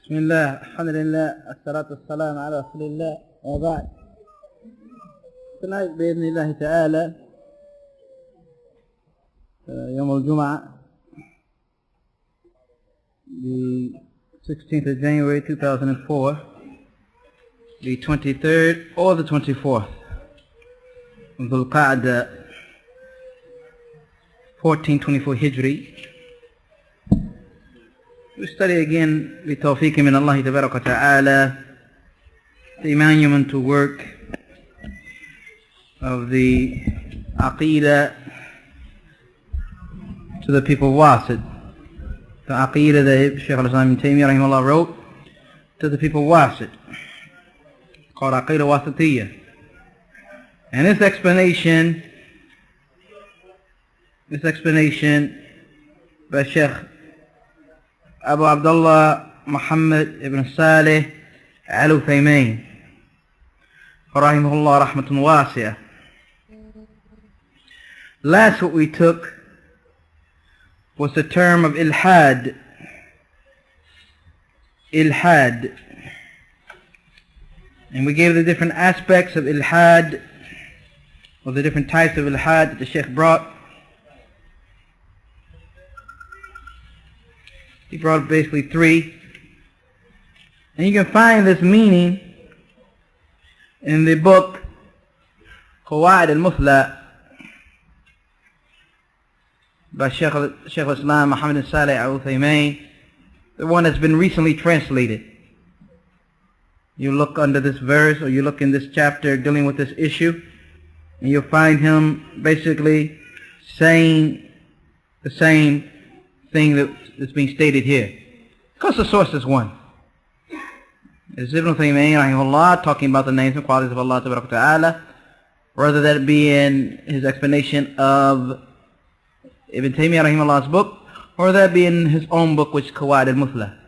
بسم الله الحمد لله الصلاة والسلام على رسول الله وبعد. Tonight بإذن الله تعالى يوم الجمعة the 16th of January 2004, the 23rd or the 24th of Dhul Qa'dah 1424 Hijri. We study again بتوفيق من الله تبارك وتعالى the monumental work of the Aqidah to the people of Wasit. The Aqidah that Shaykh al-Islam Taymiyyah rahimahullah wrote to the people of Wasit, called Aqidah Wasittiyah. And this explanation by Shaykh Abu Abdullah Muhammad ibn Salih al-Uthaymin rahimahullah rahmatun wasi'ah. Last what we took was the term of ilhad. Ilhad. And we gave the different aspects of ilhad, or the different types of ilhad that the Shaykh brought. He brought basically three. And you can find this meaning in the book Qawaid al-Muthla by Shaykh al-Islam Muhammad Salih al-Uthaymin, the one that's been recently translated. You look under this verse, or you look in this chapter dealing with this issue, and you'll find him basically saying the same thing that's being stated here. Because the source is one. It's Ibn Taymiyyah rahimahullah talking about the names and qualities of Allah ta'ala, whether that be in his explanation of Ibn Taymiyyah rahimahullah's book, or that be in his own book, which is Qawaid al-Muthla.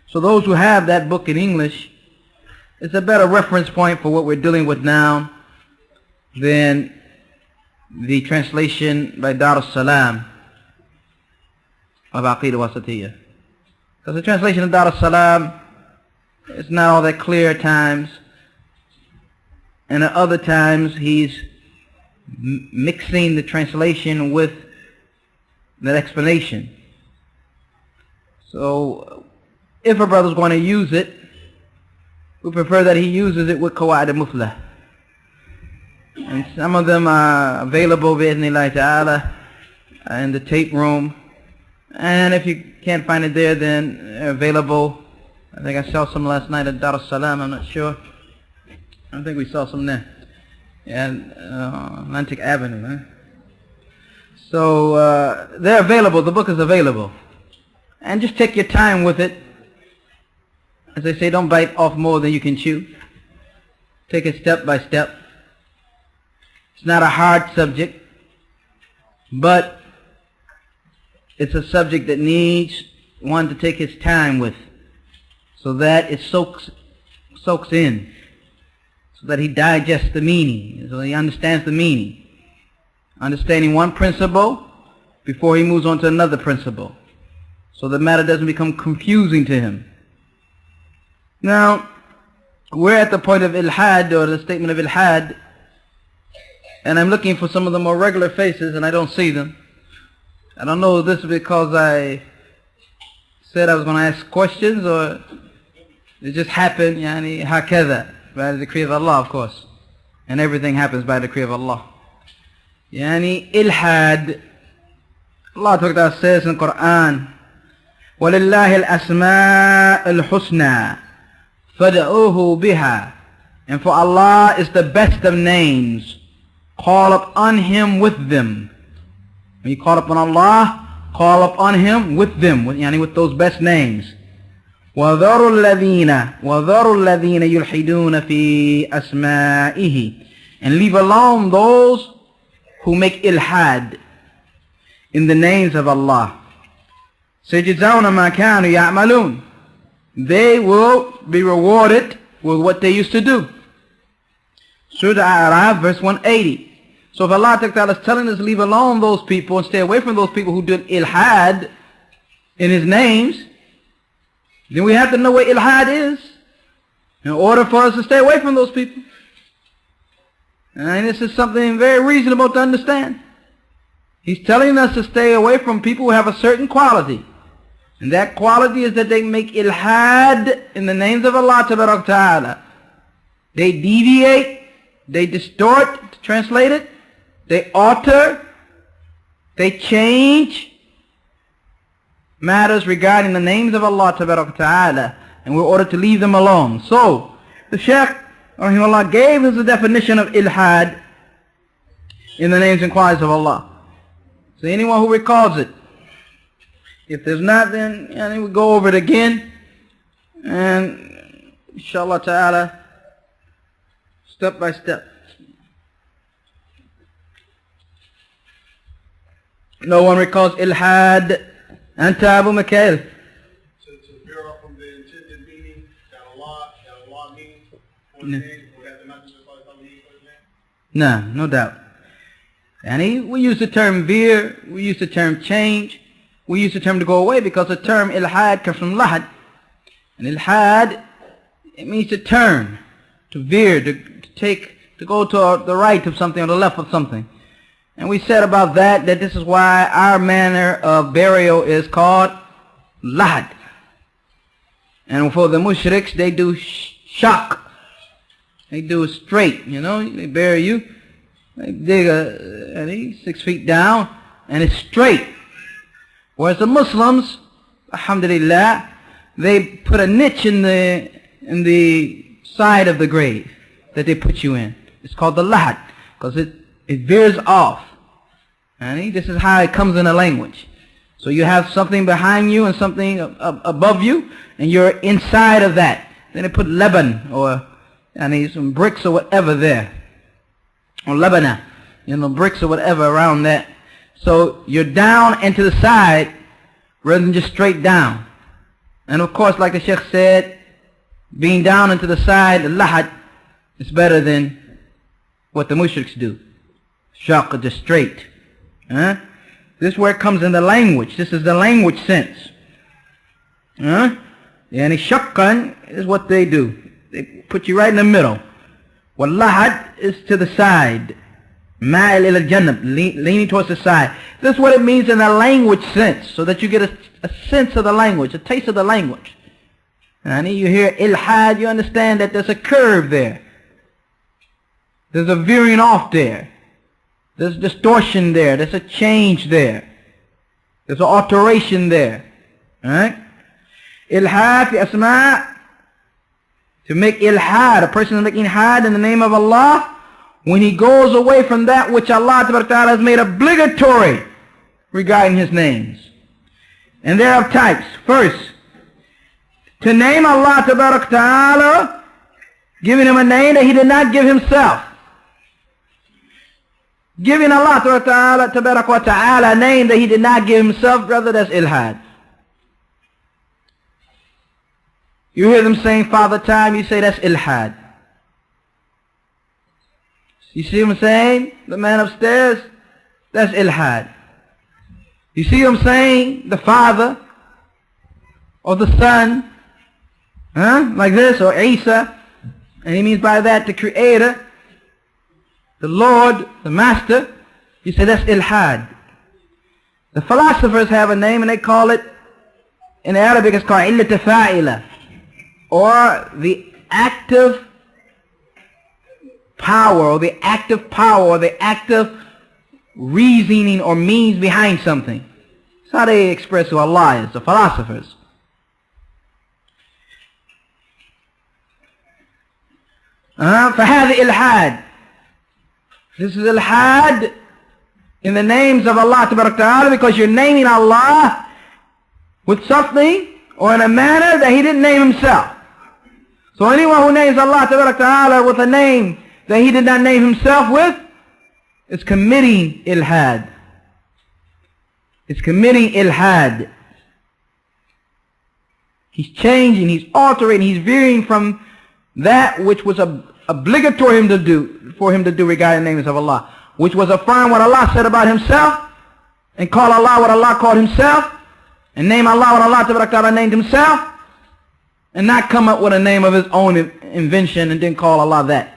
So those who have that book in English, it's a better reference point for what we're dealing with now than the translation by Dar al-Salam of Aqidah Wasittiyah. Because the translation of Dar al-Salam is not all that clear at times, and at other times he's mixing the translation with that explanation. So if a brother's going to use it, we prefer that he uses it with Qawaid al-Muthla. And some of them are available bi'idhnillahi ta'ala in the tape room. And if you can't find it there, then they're available. I think I saw some last night at Dar al-Salam, I'm not sure. I think we saw some there. And Atlantic Avenue. Huh? So they're available, the book is available. And just take your time with it. As they say, don't bite off more than you can chew. Take it step by step. It's not a hard subject, but it's a subject that needs one to take his time with, so that it soaks in, so that he digests the meaning, so he understands the meaning. Understanding one principle before he moves on to another principle, so the matter doesn't become confusing to him. Now, we're at the point of ilhad, or the statement of ilhad, and I'm looking for some of the more regular faces, and I don't see them. I don't know if this is because I said I was going to ask questions, or it just happened, yani hakadha, by the decree of Allah, of course. And everything happens by the decree of Allah. Yani ilhad. Allah Ta'ala says in the Quran, وَلِلَّهِ الْأَسْمَاءِ الْحُسْنَى فَدْعُوهُ بِهَا. And for Allah is the best of names. Call upon Him with them. When you call upon Allah, call upon Him with them, with those best names. وَذَرُوا الَّذِينَ يُلْحِدُونَ فِي أَسْمَائِهِ. And leave alone those who make ilhad in the names of Allah. سَيَجْزَوْنَ مَا كَانُوا يَعْمَلُونَ. They will be rewarded with what they used to do. Surah Al-A'raf, verse 180. So if Allah Ta'ala is telling us to leave alone those people and stay away from those people who do ilhad in His names, then we have to know what ilhad is in order for us to stay away from those people. And this is something very reasonable to understand. He's telling us to stay away from people who have a certain quality. And that quality is that they make ilhad in the names of Allah Ta'ala. They deviate, they distort, to translate it, they alter, they change matters regarding the names of Allah Ta'ala, and we're ordered to leave them alone. So, the Shaykh rahimahullah gave us a definition of ilhad in the names and qualities of Allah. So anyone who recalls it, if there's not, then we'll go over it again, and inshallah ta'ala, step by step. No one recalls ilhad. Anta Abu Mikhail. To veer off from the intended meaning that Allah means for the name, or that the Messenger means for the name? No doubt. And we use the term veer, we use the term change, we use the term to go away, because the term ilhad comes from lahad. And ilhad, it means to turn, to veer, to go to the right of something or the left of something. And we said about that this is why our manner of burial is called lahad. And for the mushriks, they do shak. They do straight, they bury you. They dig 6 feet down, and it's straight. Whereas the Muslims, alhamdulillah, they put a niche in the side of the grave that they put you in. It's called the lahad, because it veers off. And this is how it comes in the language. So you have something behind you and something above you, and you're inside of that. Then they put leban, or some bricks or whatever there, or lebana, bricks or whatever around that. So you're down and to the side rather than just straight down. And of course, like the Sheikh said, being down and to the side, the lahad, is better than what the mushriks do. Shaq, just straight. This is where it comes in the language. This is the language sense. And shakkan is what they do. They put you right in the middle. Lahad is to the side. Ma'il ila al-jannab, leaning towards the side. This is what it means in the language sense, so that you get a sense of the language, a taste of the language. And you hear ilhad, you understand that there's a curve there. There's a veering off there. There's distortion there. There's a change there. There's an alteration there. Alright? Ilhad fi asma'. To make ilhad, a person is making ilhad in the name of Allah when he goes away from that which Allah Ta'ala has made obligatory regarding His names. And there are types. First, to name Allah Ta'ala, giving Him a name that He did not give Himself. Giving Allah Ta'ala a name that He did not give Himself, brother, that's ilhad. You hear them saying Father Time, you say that's ilhad. You see them saying, the man upstairs, that's ilhad. You see them saying the Father or the Son, like this, or Isa, and he means by that the Creator, the Lord, the Master. You say that's ilhad. The philosophers have a name and they call it, in Arabic it's called illat fa'ila, or the active power, or the active reasoning or means behind something. That's how they express who Allah is, the philosophers. فهذا ilhad. This is ilhad in the names of Allah Ta'ala, because you're naming Allah with something or in a manner that He didn't name Himself. So anyone who names Allah Ta'ala with a name that He did not name Himself with is committing ilhad. It's committing ilhad. He's changing, he's altering, he's veering from that which was obligatory for him to do regarding the names of Allah, which was affirm what Allah said about Himself, and call Allah what Allah called Himself, and name Allah what Allah Ta'ala named Himself, and not come up with a name of his own invention and then call Allah that.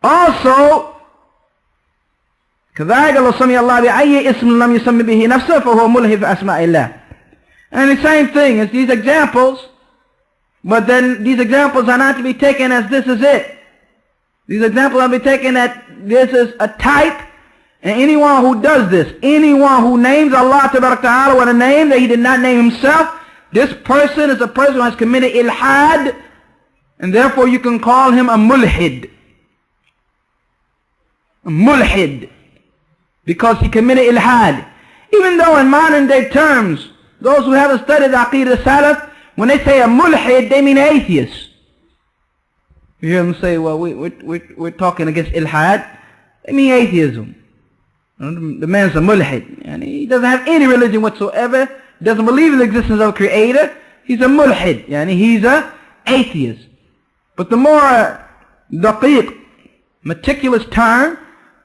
Also, كذلك لو سمي الله بأي اسم لم يسمي به نفسه فهو ملحد في أسماء الله. And the same thing as these examples, but then these examples are not to be taken as this is it. These examples are to be taken that this is a type, and anyone who does this, anyone who names Allah Ta'ala with a name that he did not name himself, this person is a person who has committed ilhad, and therefore you can call him a mulhid. A mulhid. Because he committed ilhad. Even though in modern day terms, those who haven't studied Aqidah Salaf, when they say a mulhid, they mean atheist. You hear them say, well, we're talking against ilhad. They mean atheism. The man's a mulhid. And he doesn't have any religion whatsoever. Doesn't believe in the existence of a creator. He's a mulhid. He's a atheist. But the more daqiq, meticulous term,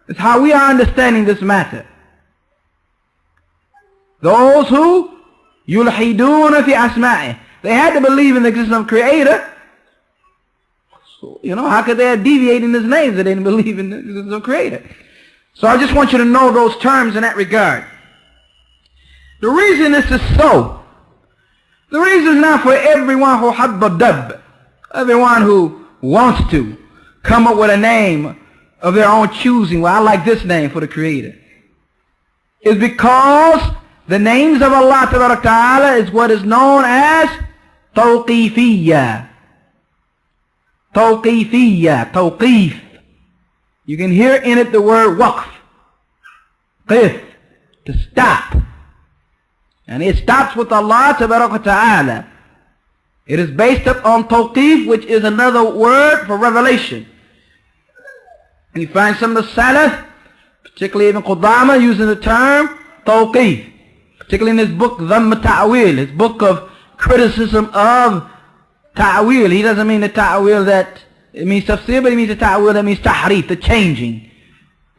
is how we are understanding this matter. Those who yulhiduna fi asma'i, they had to believe in the existence of Creator. So, how could they have deviated in His names if they didn't believe in the existence of Creator? So I just want you to know those terms in that regard. The reason this is so, the reason is not for everyone who habba dab, everyone who wants to come up with a name of their own choosing. Well, I like this name for the Creator. It's because the names of Allah Ta'ala is what is known as tawqifiyya. Tawqifiyya. Tawqif. You can hear in it the word waqf. Qif. To stop. And it stops with Allah Ta'ala. It is based upon tawqif, which is another word for revelation. And you find some of the Salaf, particularly Ibn Qudama, using the term tawqif. Particularly in his book, Dhamm Ta'wil, his book of criticism of ta'wil. He doesn't mean the ta'wil that it means tafsir, but he means the ta'wil that means tahrif, the changing.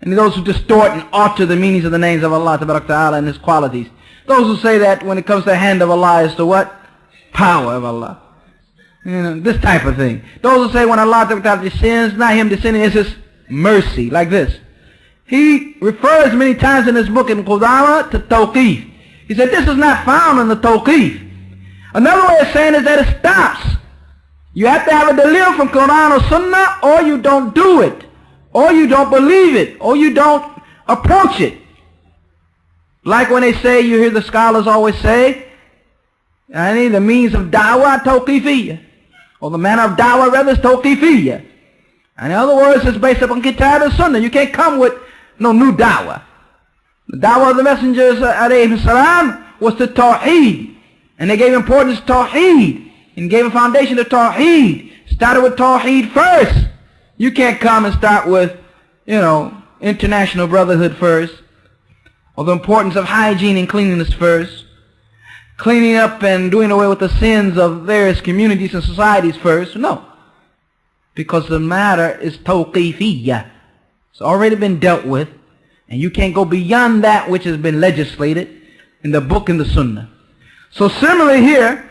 And those who distort and alter the meanings of the names of Allah Ta'ala and His qualities. Those who say that when it comes to the hand of Allah is the what? Power of Allah. This type of thing. Those who say when Allah Ta'ala descends, not Him descending, it's His mercy, like this. He refers many times in his book in Qudama to tawqif. He said this is not found in the tawqif. Another way of saying is that it stops. You have to have a dalil from Quran or Sunnah, or you don't do it, or you don't believe it, or you don't approach it. Like when they say, you hear the scholars always say, the means of da'wah tawqifiyya, or the manner of da'wah rather is tawqifiyya. And in other words, it's based upon Kitab and Sunnah. You can't come with no new da'wah. The da'wah of the messengers, alayhi salam, was to tawheed. And they gave importance to tawheed. And gave a foundation to tawheed. Started with tawheed first. You can't come and start with, international brotherhood first. Or the importance of hygiene and cleanliness first. Cleaning up and doing away with the sins of various communities and societies first. No. Because the matter is tawqifiyya. It's already been dealt with. And you can't go beyond that which has been legislated in the book and the sunnah. So similarly here,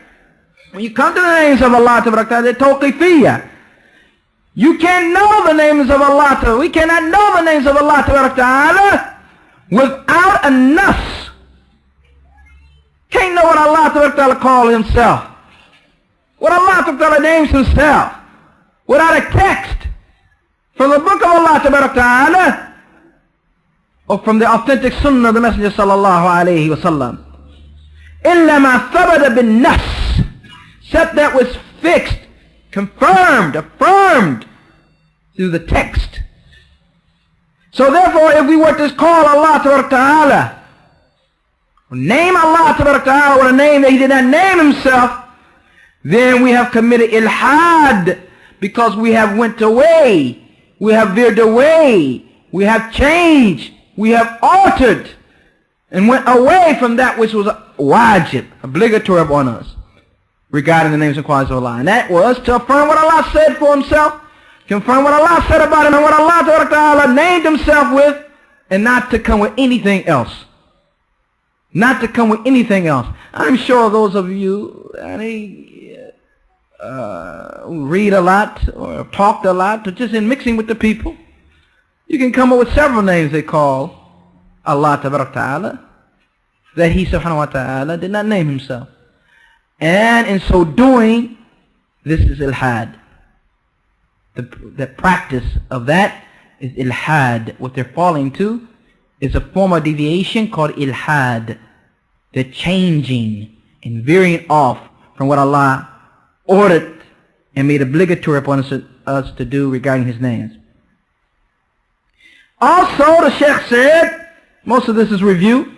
when you come to the names of Allah Ta'ala, they're tawqifiyya. You can't know the names of Allah Ta'ala. We cannot know the names of Allah Ta'ala without a nas. Can't know what Allah Ta'ala calls Himself. What Allah Ta'ala names Himself. Without a text from the book of Allah Ta'ala or from the authentic sunnah of the Messenger Sallallahu Alaihi Wasallam. إِلَّا مَا ثَبَتَ بِالنَّص, except that was fixed, confirmed, affirmed through the text. So therefore, if we were to call Allah Ta'ala, or name Allah Ta'ala with a name that He did not name Himself, then we have committed ilhad, because we have went away, we have veered away, we have changed, we have altered, and went away from that which was wajib, obligatory upon us, regarding the names and qualities of Allah. And that was to affirm what Allah said for Himself, confirm what Allah said about Him, and what Allah Ta'ala named Himself with, and not to come with anything else. Not to come with anything else. I'm sure those of you read a lot or talked a lot, or just in mixing with the people, you can come up with several names they call Allah Ta'ala that He Subhanahu wa Ta'ala did not name Himself. And in so doing, this is ilhad. The practice of that is ilhad. What they're falling to is a form of deviation called ilhad. They're changing and veering off from what Allah ordered and made obligatory upon us to do regarding His names. Also, the Shaykh said, most of this is review,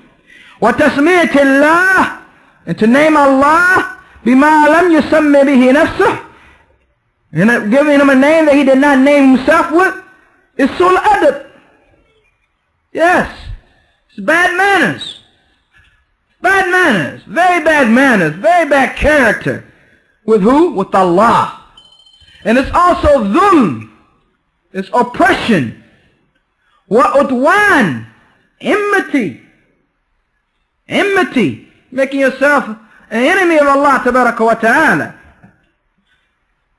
وَتَسْمِيَةِ اللَّهِ, and to name Allah بِمَا لَمْ يُسَمِّ بِهِ نَفْسُهُ, and giving Him a name that He did not name Himself with, is sul adab. Yes, it's bad manners. Bad manners, very bad character. With who? With Allah. And it's also dhulm, it's oppression. Wa'udwan, enmity, making yourself an enemy of Allah Tabaraka wa Ta'ala.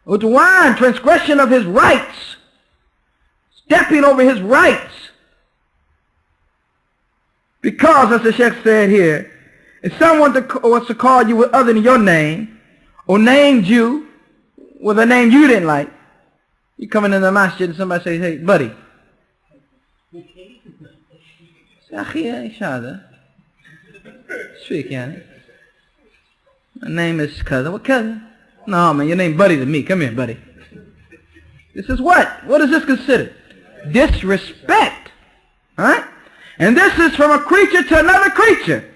Udwan, transgression of His rights, stepping over His rights. Because, as the Sheikh said here, if someone was to call you other than your name, or named you with a name you didn't like, you come into the masjid and somebody says, hey, buddy. Speak, yani. My name is cousin. What cousin? No, man, your name buddy to me. Come here, buddy. This is what? What is this considered? Disrespect. Right? And this is from a creature to another creature.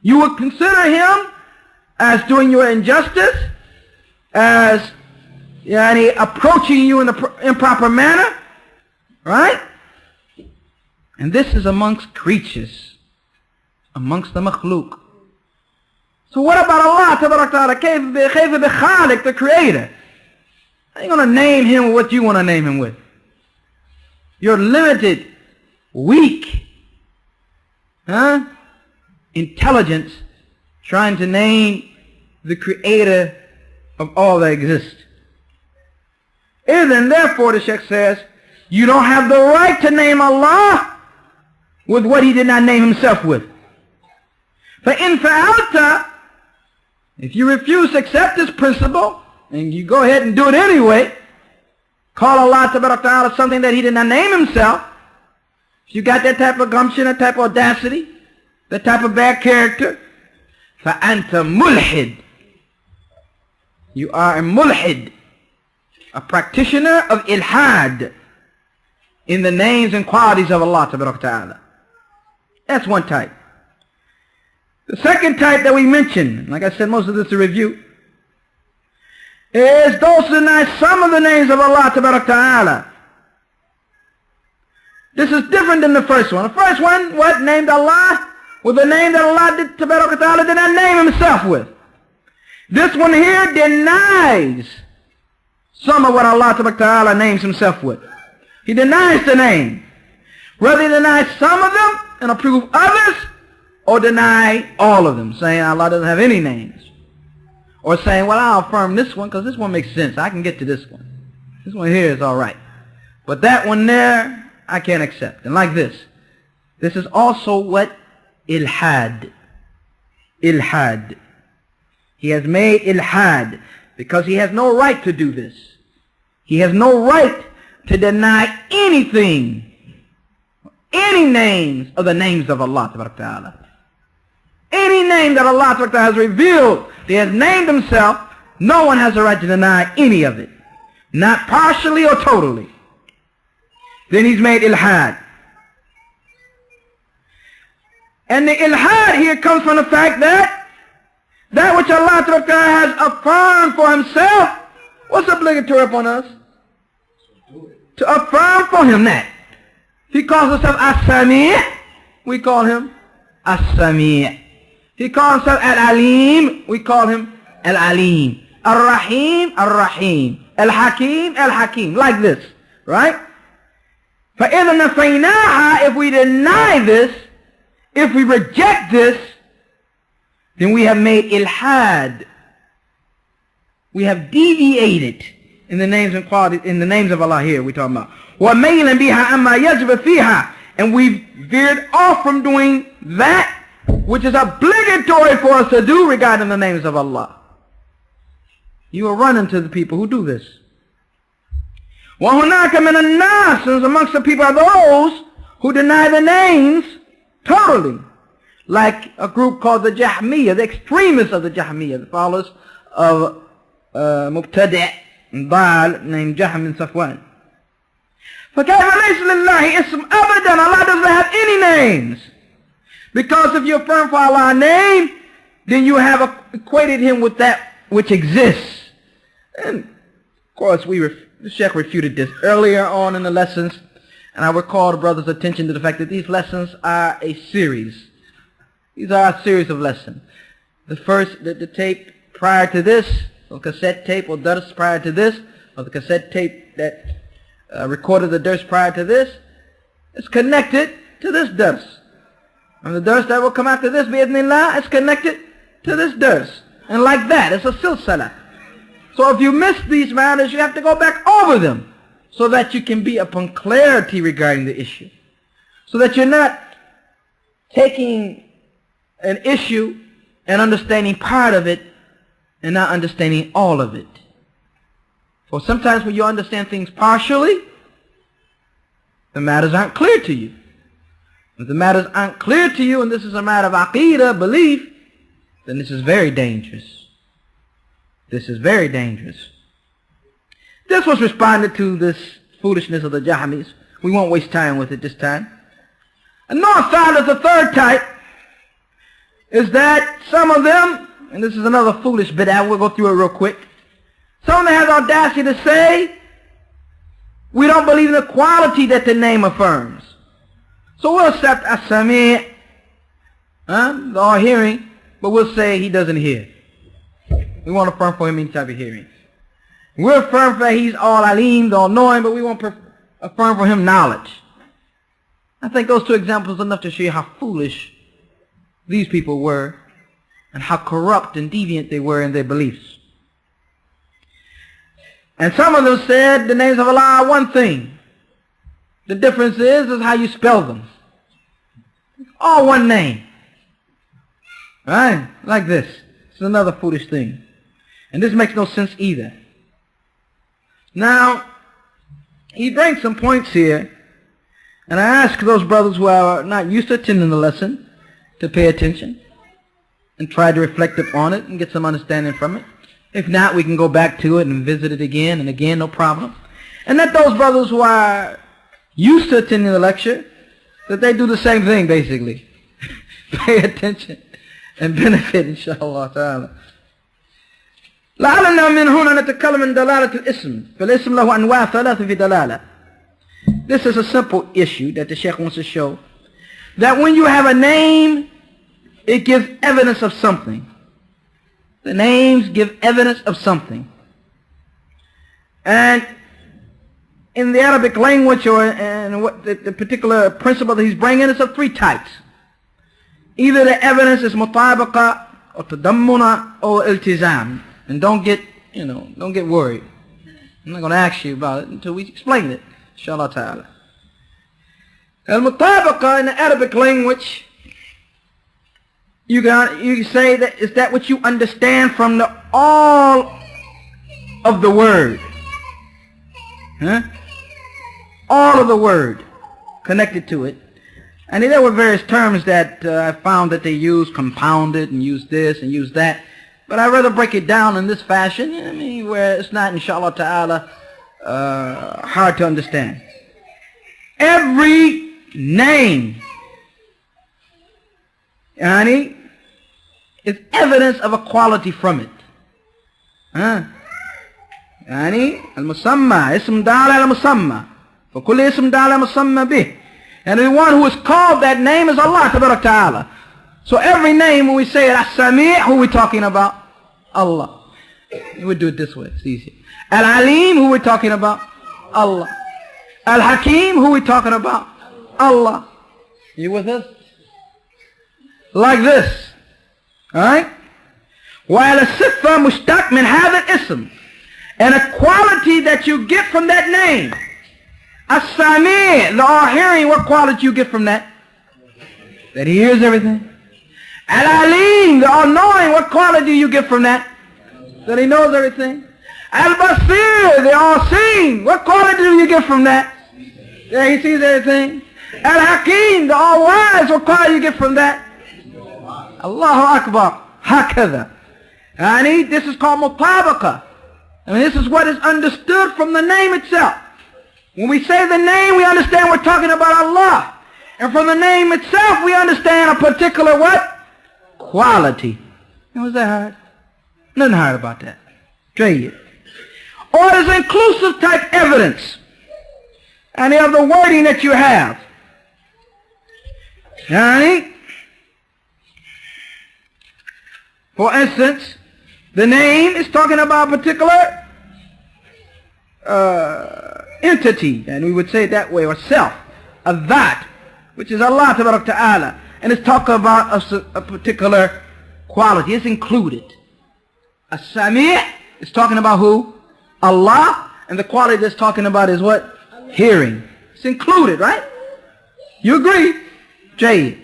You would consider him as doing you an injustice, as approaching you in an improper manner, right? And this is amongst creatures, amongst the makhluk. So what about Allah Ta'ala, the Creator? How are you going to name Him what you want to name Him with? You're limited, weak, intelligence, trying to name the Creator of all that exists. And therefore, the Sheikh says, you don't have the right to name Allah with what He did not name Himself with. فَإِنْ فَعَلْتَ, if you refuse to accept this principle, and you go ahead and do it anyway, call Allah Ta'ala something that He did not name Himself, if you got that type of gumption, that type of audacity, that type of bad character, فَأَنْتَ مُلْحِدٌ, you are a mulhid, a practitioner of ilhad in the names and qualities of Allah Ta'ala. That's one type. The second type that we mentioned, like I said, most of this is a review, is those who deny some of the names of Allah Ta'ala. This is different than the first one. The first one, what? Named Allah with a name that Allah Ta'ala did not name Himself with. This one here denies some of what Allah Ta'ala names Himself with. He denies the name. Whether He denies some of them and approve others, or deny all of them, saying Allah doesn't have any names. Or saying, well, I'll affirm this one because this one makes sense. I can get to this one. This one here is all right. But that one there, I can't accept. And like this. This is also what? Ilhad. Ilhad. He has made ilhad because he has no right to do this. He has no right to deny anything, any names of the names of Allah Ta'ala. Any name that Allah Ta'ala has revealed, He has named Himself, no one has a right to deny any of it. Not partially or totally. Then he's made ilhad. And the ilhad here comes from the fact that that which Allah Ta'ala has affirmed for Himself, what's obligatory upon us? To affirm for Him that. He calls Himself As-Sami', we call Him As-Sami'. He calls Himself Al-Alim, we call Him Al-Alim. Al-Rahim, Al-Rahim. Al-Hakim, Al-Hakim. Like this, right? فَإِذَا نَفَيْنَاهَا, if we deny this, if we reject this, then we have made ilhad. We have deviated in the names and qualities, in the names of Allah here we're talking about. وَمَيْلًا بِهَا أَمَّا يَجْبَ فِيهَا. And we've veered off from doing that which is obligatory for us to do regarding the names of Allah. You will run into the people who do this. وَهُنَاكَ مِنَ النَّاسِ. And amongst the people are those who deny the names totally. Like a group called the Jahmiyyah, the extremists of the Jahmiyyah, the followers of Mubtadi' and Baal named Jahm bin Safwan. فَكَيْفَ لَيْسَ لِلَّهِ اسم أبدا. Allah doesn't have any names. Because if you affirm for Allah a name, then you have equated him with that which exists. And of course the Sheikh refuted this earlier on in the lessons, and I would call the brothers' attention to the fact that these lessons are a series. These are a series of lessons. The first, the tape prior to this, or cassette tape or dars prior to this, or the cassette tape that recorded the dars prior to this, is connected to this dars. And the dars that will come after this, bi'idhnillah, is connected to this dars. And like that, it's a silsala. So if you miss these matters, you have to go back over them so that you can be upon clarity regarding the issue. So that you're not taking an issue and understanding part of it and not understanding all of it. For sometimes when you understand things partially, the matters aren't clear to you. If the matters aren't clear to you and this is a matter of Aqidah, belief, then this is very dangerous. This is very dangerous. This was responded to, this foolishness of the Jahmis. We won't waste time with it this time. And north-side is the third type, is that some of them, and this is another foolish bid'ah, we'll go through it real quick. Some of them have the audacity to say, we don't believe in the quality that the name affirms. So we'll accept as-sami', the all-hearing, but we'll say he doesn't hear. We won't affirm for him any type of hearing. We'll affirm for he's all-alim, the all-knowing, but we won't affirm for him knowledge. I think those two examples are enough to show you how foolish these people were and how corrupt and deviant they were in their beliefs. And some of them said the names of Allah are one thing. The difference is how you spell them. All one name. Right? Like this. It's another foolish thing. And this makes no sense either. Now, he brings some points here. And I ask those brothers who are not used to attending the lesson to pay attention and try to reflect upon it and get some understanding from it. If not, we can go back to it and visit it again and again, no problem. And let those brothers who are used to attending the lecture, that they do the same thing basically. Pay attention and benefit, inshallah ta'ala. لعلنا من هنا نتكلم عن دلالة الاسم فالاسم له أنواع ثلاثة في دلالة. This is a simple issue that the Sheikh wants to show, that when you have a name, it gives evidence of something. The names give evidence of something. And in the Arabic language, or in what the particular principle that he's bringing, is of three types. Either the evidence is mutabaqa, or tadammuna, or iltizam. And don't get worried. I'm not going to ask you about it until we explain it, inshallah ta'ala. Al-mutabaqa in the Arabic language, you say that is that what you understand from the all of the word. All of the word connected to it. And there were various terms that I found that they use, compounded and use this and use that. But I'd rather break it down in this fashion, where it's not, inshallah ta'ala, hard to understand. Every name, is evidence of a quality from it. المسمى اسم دال على مسمى فكل اسم دال على مسمى به. And the one who is called that name is Allah Tabarak Ta'ala. So every name, when we say it, As-Sami', who are we talking about? Allah. We do it this way, it's easy. Al-Alim, who are we talking about? Allah. Al-Hakim, who are we talking about? Allah. You with us? Like this. Alright? While الصفة مشتق من هذا الاسم. And a quality that you get from that name. As-Sami', the all-hearing, what quality you get from that? That he hears everything. Al-Alim, the all-knowing, what quality do you get from that? That he knows everything. Al-Basir, the all-seeing, what quality do you get from that? That he sees everything. Al-Hakim, the all-wise, what quality do you get from that? Allahu Akbar. Hakadha. This is called mutabaqah. I mean, this is what is understood from the name itself. When we say the name, we understand we're talking about Allah. And from the name itself, we understand a particular what? Quality. And was that hard? Nothing hard about that. Jayyid. Or it is inclusive type evidence. And of the wording that you have. Alright? For instance, the name is talking about a particular entity, and we would say it that way, or self, a that, which is Allah Ta'ala, and it's talking about a particular quality. It's included. As-Sami' is talking about who? Allah, and the quality that's talking about is what? Hearing. It's included, right? You agree? Jay.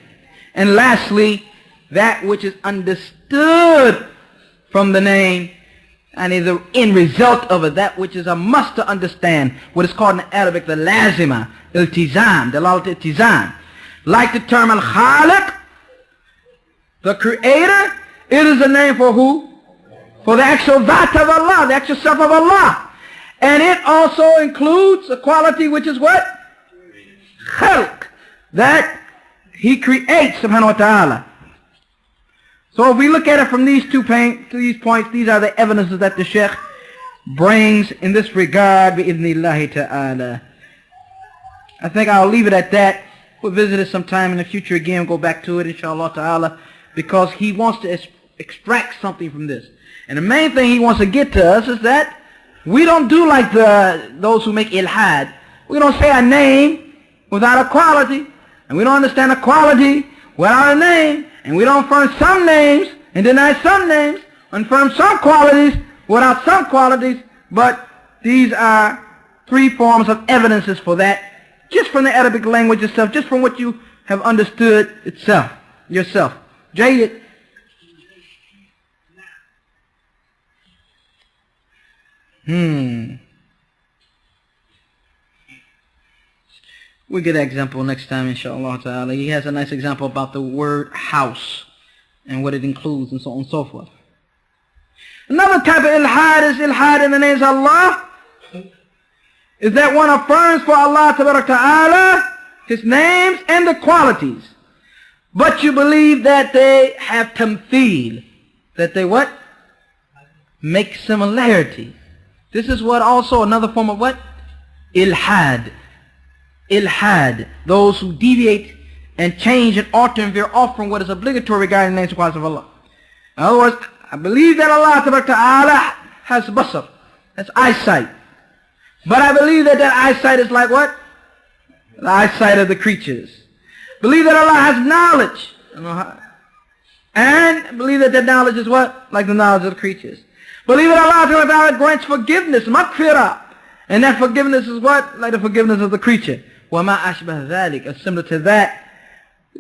And lastly, that which is understood from the name, and is the end result of it, that which is a must to understand, what is called in Arabic the lazima, iltizam, dalalat iltizam. Like the term al-Khaliq, the creator, it is a name for who? For the actual that of Allah, the actual self of Allah. And it also includes a quality which is what? Khalq, that he creates, subhanahu wa ta'ala. So if we look at it from these these points, these are the evidences that the Shaykh brings in this regard, bi'idhnillahi ta'ala. I think I'll leave it at that. We'll visit it sometime in the future again, go back to it, inshallah ta'ala, because he wants to extract something from this. And the main thing he wants to get to us is that we don't do like those who make ilhad. We don't say a name without a quality, and we don't understand a quality without a name. And we don't affirm some names and deny some names, affirm some qualities without some qualities, but these are three forms of evidences for that, just from the Arabic language itself, just from what you have understood itself, yourself. Jayyid. We'll get an example next time, inshallah ta'ala. He has a nice example about the word house and what it includes and so on and so forth. Another type of ilhad is ilhad in the names of Allah. Is that one affirms for Allah ta'ala His names and the qualities. But you believe that they have tamtheel. That they what? Make similarity. This is what also another form of what? Ilhad. Ilhad, those who deviate and change and alter and veer off from what is obligatory regarding the names and qualities of Allah. In other words, I believe that Allah Ta'ala has basar, that's eyesight. But I believe that eyesight is like what? The eyesight of the creatures. Believe that Allah has knowledge. And believe that knowledge is what? Like the knowledge of the creatures. Believe that Allah Ta'ala grants forgiveness, maghfirah. And that forgiveness is what? Like the forgiveness of the creature. وَمَا أَشْبَهَ ذَلِكَ. Similar to that,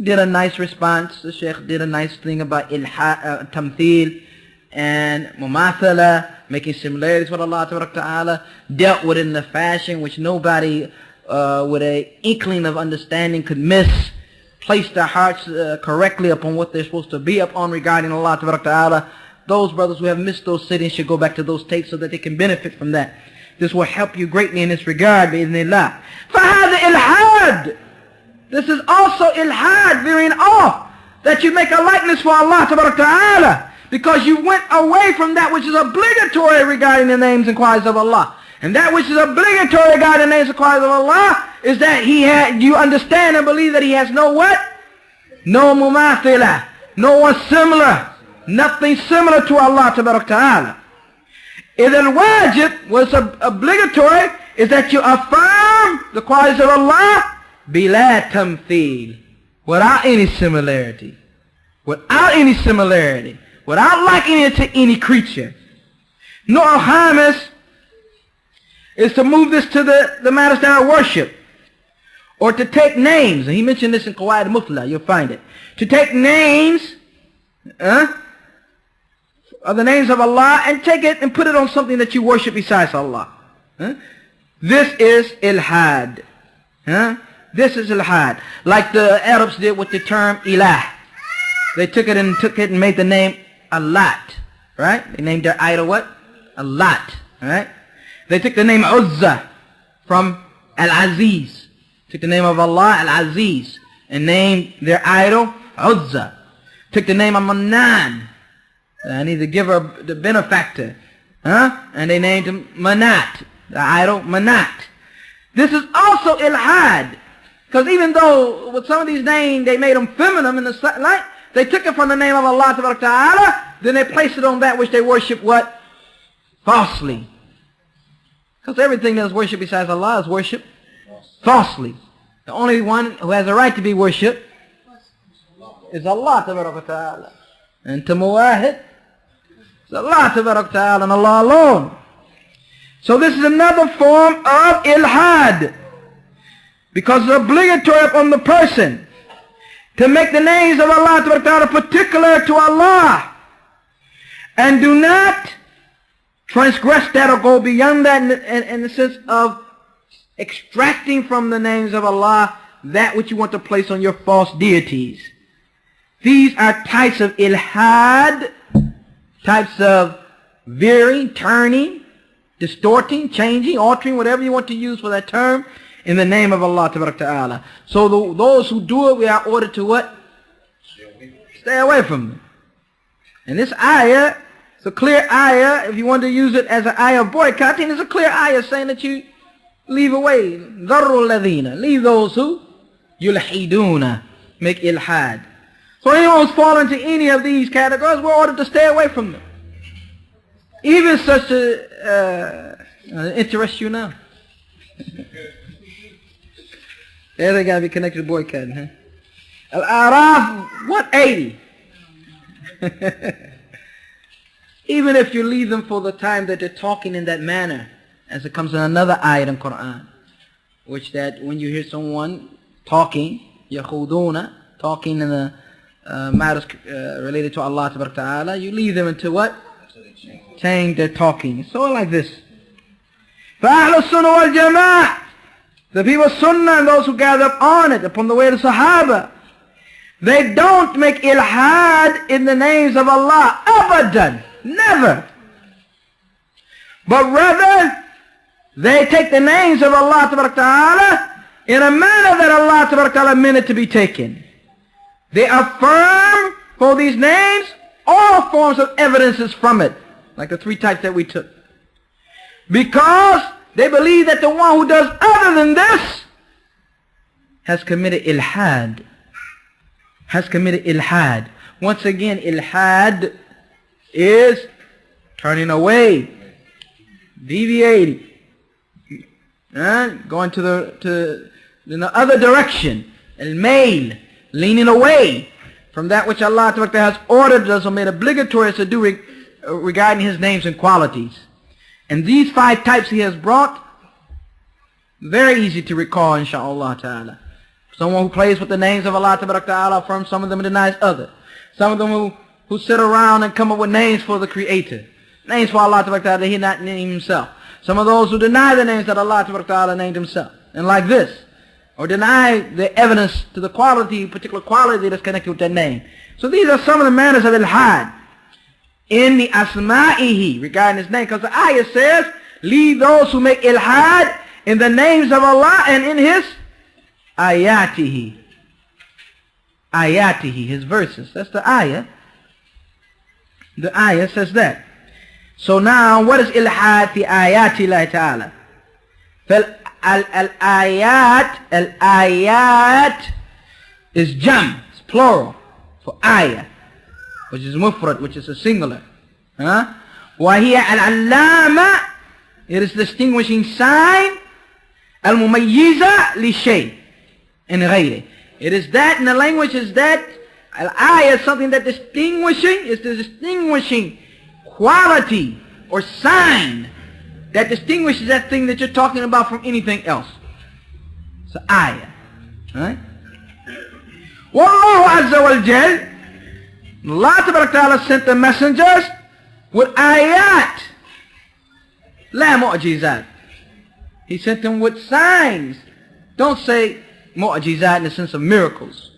did a nice response. The Shaykh did a nice thing about tamtheel and mumathala, making similarities with Allah Ta'ala, dealt with it in a fashion which nobody with an inkling of understanding could miss, placed their hearts correctly upon what they're supposed to be upon regarding Allah Ta'ala. Those brothers who have missed those sittings should go back to those tapes so that they can benefit from that. This will help you greatly in this regard, bi'idhnillah. فَهَذَا ilhad. This is also ilhad, veering off, that you make a likeness for Allah Ta'ala, because you went away from that which is obligatory regarding the names and qualities of Allah. And that which is obligatory regarding the names and qualities of Allah is that you understand and believe that He has no what? No mumathila, no one similar, nothing similar to Allah Ta'ala. If the wajib was obligatory, is that you affirm the qualities of Allah bila tamtheel, without any similarity. without any similarity, without likening it to any creature. Nor al-Khamis is to move this to the matters that are worship, or to take names, and he mentioned this in Qawaid Mufla, you'll find it, to take names of the names of Allah and take it and put it on something that you worship besides Allah. This is ilhad. This is ilhad. Like the Arabs did with the term ilah. They took it and made the name Allat. Right? They named their idol what? Allat. Right? They took the name Uzza from Al-Aziz. Took the name of Allah, Al-Aziz, and named their idol Uzza. Took the name of Manan, the giver, the benefactor. And they named him Manat, the idol Manat. This is also ilhad. Because even though with some of these names they made them feminine in the light, they took it from the name of Allah Ta'ala, then they placed it on that which they worship what? Falsely. Because everything that is worshipped besides Allah is worshipped falsely. The only one who has a right to be worshipped is Allah Ta'ala. And to muwahid, it's Allah Ta'ala and Allah alone. So this is another form of ilhad. Because it's obligatory upon the person to make the names of Allah Ta'ala particular to Allah. And do not transgress that or go beyond that in the sense of extracting from the names of Allah that which you want to place on your false deities. These are types of ilhad, types of veering, turning, distorting, changing, altering, whatever you want to use for that term, in the name of Allah Ta'ala. So those who do it, we are ordered to what? Stay away from them. And this ayah, it's a clear ayah. If you want to use it as an ayah of boycotting, it's a clear ayah saying that you leave away. ذَرُّ الَّذِينَ. Leave those who يُلْحِدُونَ. Make ilhad. So anyone who's fallen into any of these categories, we're ordered to stay away from them. Even such interest you now. Yeah, they got to be connected to boycotting, huh? Al-Araf 180. Even if you leave them for the time that they're talking in that manner, as it comes in another ayat in Quran, which that when you hear someone talking, yakhuduna, talking in the matters related to Allah Ta'ala, you leave them until what? Saying they're talking. So like this. فَأَهْلُ السُّنَّةِ وَالْجَمَاعَةِ. The people of Sunnah and those who gather up on it, upon the way of the Sahaba, they don't make ilhad in the names of Allah. Abadan. Never. But rather, they take the names of Allah Ta'ala in a manner that Allah Ta'ala meant it to be taken. They affirm for these names all forms of evidences from it, like the three types that we took. Because they believe that the one who does other than this has committed ilhad. Has committed ilhad. Once again, ilhad is turning away, deviating, going to the other direction, al-mail, leaning away from that which Allah has ordered us or made obligatory us to do regarding His names and qualities. And these 5 types He has brought, very easy to recall, inshaAllah ta'ala. Someone who plays with the names of Allah ta'ala affirms some of them and denies others. Some of them who sit around and come up with names for the Creator. Names for Allah ta'ala that He not named Himself. Some of those who deny the names that Allah ta'ala named Himself. And like this. Or deny the evidence to the quality, particular quality that's connected with that name. So these are some of the manners of ilhad in the asma'ihi, regarding His name. Because the ayah says, leave those who make ilhad in the names of Allah and in His ayatihi. Ayatihi, His verses. That's the ayah. The ayah says that. So now, what is ilhad fi ayati Allah ta'ala? Al-ayat is jam, it's plural, for ayah, which is mufrad, which is a singular. وَهِيَ al-allama, it is distinguishing sign, al-mumayyiza li-shay, in ghayri. It is that, in the language is that Al-ayah is something that is the distinguishing quality or sign that distinguishes that thing that you're talking about from anything else. It's an ayah. Right? Wallahu Azza wal Jal, Allah Ta'ala sent the messengers with ayat, la mu'jizat. He sent them with signs. Don't say mu'jizat in the sense of miracles.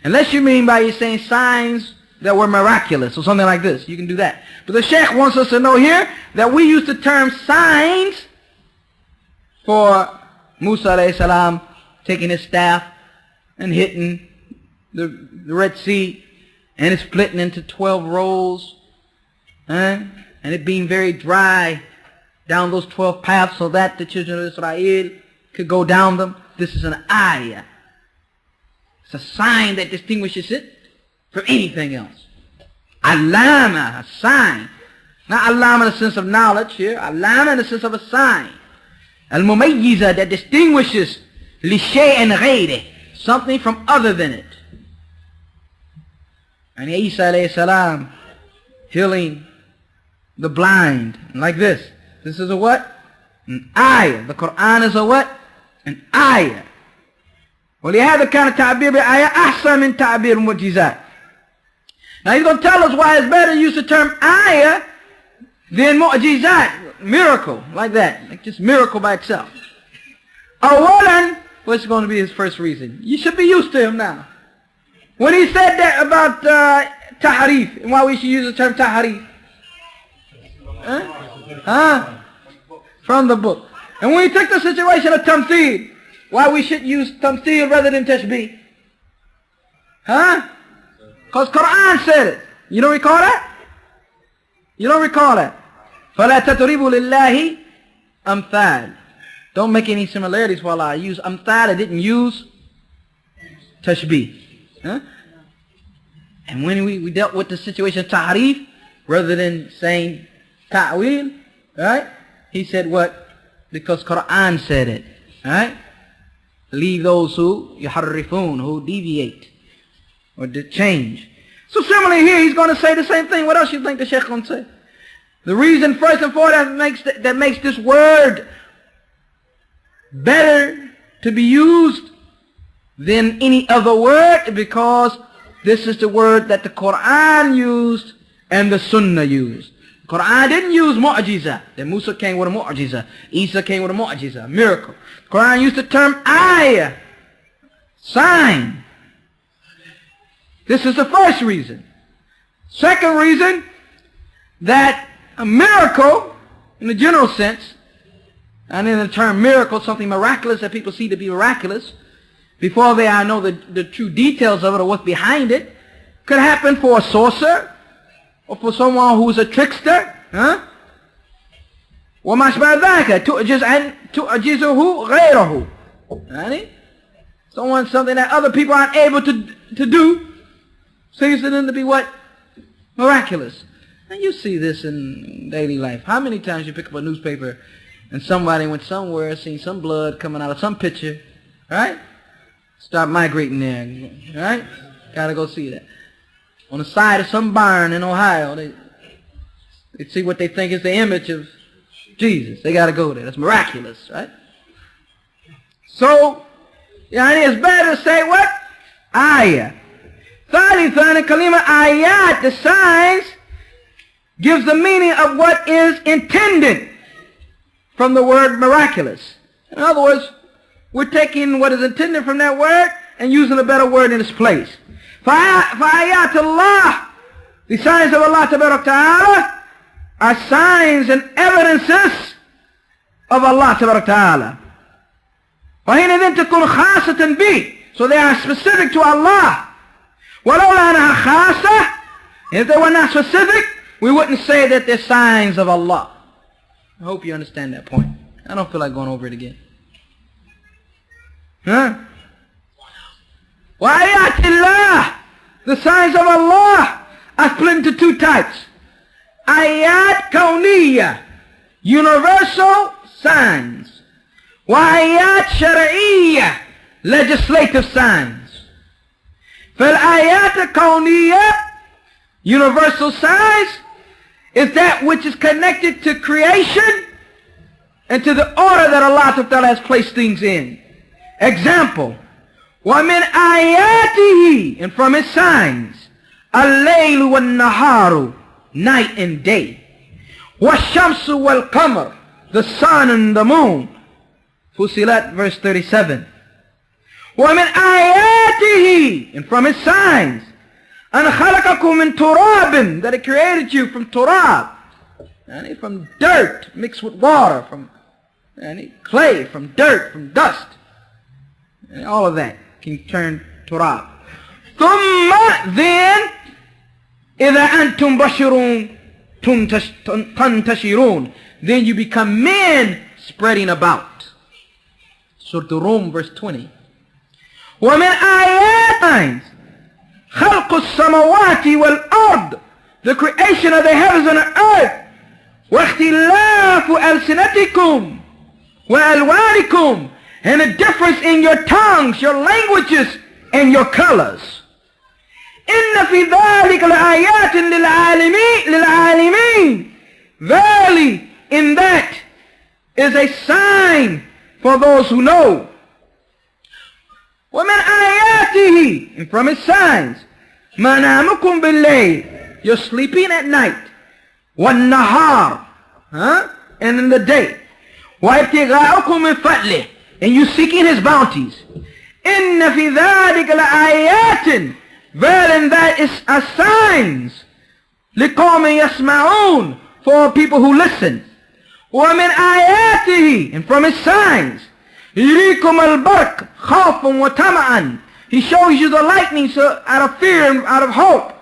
Unless you mean by you saying signs that were miraculous or something like this. You can do that. But the Shaykh wants us to know here that we use the term signs for Musa alayhi salam taking his staff and hitting the Red Sea and it splitting into 12 rolls and it being very dry down those 12 paths so that the children of Israel could go down them. This is an ayah. It's a sign that distinguishes it from anything else. Alama, a sign. Not alama in the sense of knowledge here. Alama in the sense of a sign. Al-mumayyiza, that distinguishes li shay'in ghayri, something from other than it. And Isa alayhi salam healing the blind like this. This is a what? An ayah. The Quran is a what? An ayah. ولهذا كان التعبير بآية أحسن من تعبير المعجزات. Now he's going to tell us why it's better to use the term ayah than mu'jizat, miracle, like that. Like just miracle by itself. Awalan, what's going to be his first reason? You should be used to him now. When he said that about tahrif, and why we should use the term tahrif. From the book. And when he took the situation of tamtheel, why we should use tamtheel rather than tashbih? Because Quran said it. You don't recall that? You don't recall that? فَلَا تَتْرِبُوا لِلَّهِ أَمْثَالِ. Don't make any similarities while I use amthal. I didn't use tashbih. And when we dealt with the situation of tahrif, rather than saying ta'wil, right? He said what? Because Quran said it. Right? Leave those who yuharrifun, who deviate or change. So similarly here, he's going to say the same thing. What else you think the Shaykh going to say? The reason first and foremost that makes this word better to be used than any other word, because this is the word that the Quran used and the Sunnah used. The Quran didn't use mu'jiza. That Musa came with a mu'jiza. Isa came with a mu'jiza, a miracle. The Quran used the term ayah, sign. This is the first reason. Second reason, that a miracle, in the general sense, and in the term miracle, something miraculous that people see to be miraculous, before they know the true details of it or what's behind it, could happen for a sorcerer, or for someone who's a trickster, وَمَا شْبَهَ ذَلِكَ تُعْجِزُهُ غَيْرَهُ. Something that other people aren't able to do, seems to them to be what? Miraculous. And you see this in daily life. How many times you pick up a newspaper and somebody went somewhere, seen some blood coming out of some picture, right? Start migrating there, right? Gotta go see that. On the side of some barn in Ohio, they see what they think is the image of Jesus. They gotta go there. That's miraculous, right? So, it's better to say what? Ayah. ثالثا كلمة ayat, the signs, gives the meaning of what is intended from the word miraculous. In other words, we're taking what is intended from that word and using a better word in its place. فَآيَاتُ اللَّهِ, the signs of Allah Ta'ala are signs and evidences of Allah Ta'ala. وَحِينَ تَكُونْ خَاصَةً بِهِ, so they are specific to Allah. وَلَوْلَا أَنَّهَا خَاصَةً, if they were not specific, we wouldn't say that they're signs of Allah. I hope you understand that point. I don't feel like going over it again. وَآيَاتِ اللَّهِ, the signs of Allah are split into two types. Ayat kawniyya, universal signs. وَآيَات شَرْعِيّة, legislative signs. فالآيات الكونية, universal signs, is that which is connected to creation and to the order that Allah Ta'ala has placed things in. Example, وَمِنْ آيَاتِهِ, and from his signs, اللَّيْلُ وَالنَّهَارُ, night and day. وَالشَّمْسُ وَالْقَمَرُ, the sun and the moon. Fusilat, verse 37. وَمِنْ آيَاتِهِ, and from his signs, أَنْ خَلَقَكُمْ مِنْ تُرَابٍ, that he created you from turab, and from dirt mixed with water, from clay, from dirt, from dust, and all of that can turn turab. ثُمَّ, then, إِذَا أَنْتُمْ بَشِرُونَ تَنْتَشِرُونَ, then you become men spreading about. Surah Rum, verse 20. وَمِنْ آيَاتٍ خَلْقُ السَّمَوَاتِ وَالْأَرْضِ, the creation of the heavens and the earth. وَاخْتِلَافُ أَلْسِنَتِكُمْ وَأَلْوَانِكُمْ, and a difference in your tongues, your languages, and your colors. إِنَّ فِي ذَلِكَ لَآيَاتٍ لِلْعَالِمِينَ, verily in that is a sign for those who know. وَمِنْ آيَاتِهِ, and from his signs, مَنَامُكُمْ بِاللَّيْلِ, you're sleeping at night, وَالنَّهَارِ, and in the day, وَابْتِغَاءُكُمْ مِنْ فَضْلِهِ, and you seeking his bounties. إِنَّ فِي ذَلِكَ لَآيَاتٍ, verily that is a signs, لِقَوْمٍ يَسْمَعُونَ, for people who listen. وَمِنْ آيَاتِهِ, and from his signs, يُرِيكُمُ الْبَرْقَ خَوْفًا وَطَمَعًا, he shows you the lightning so out of fear and out of hope.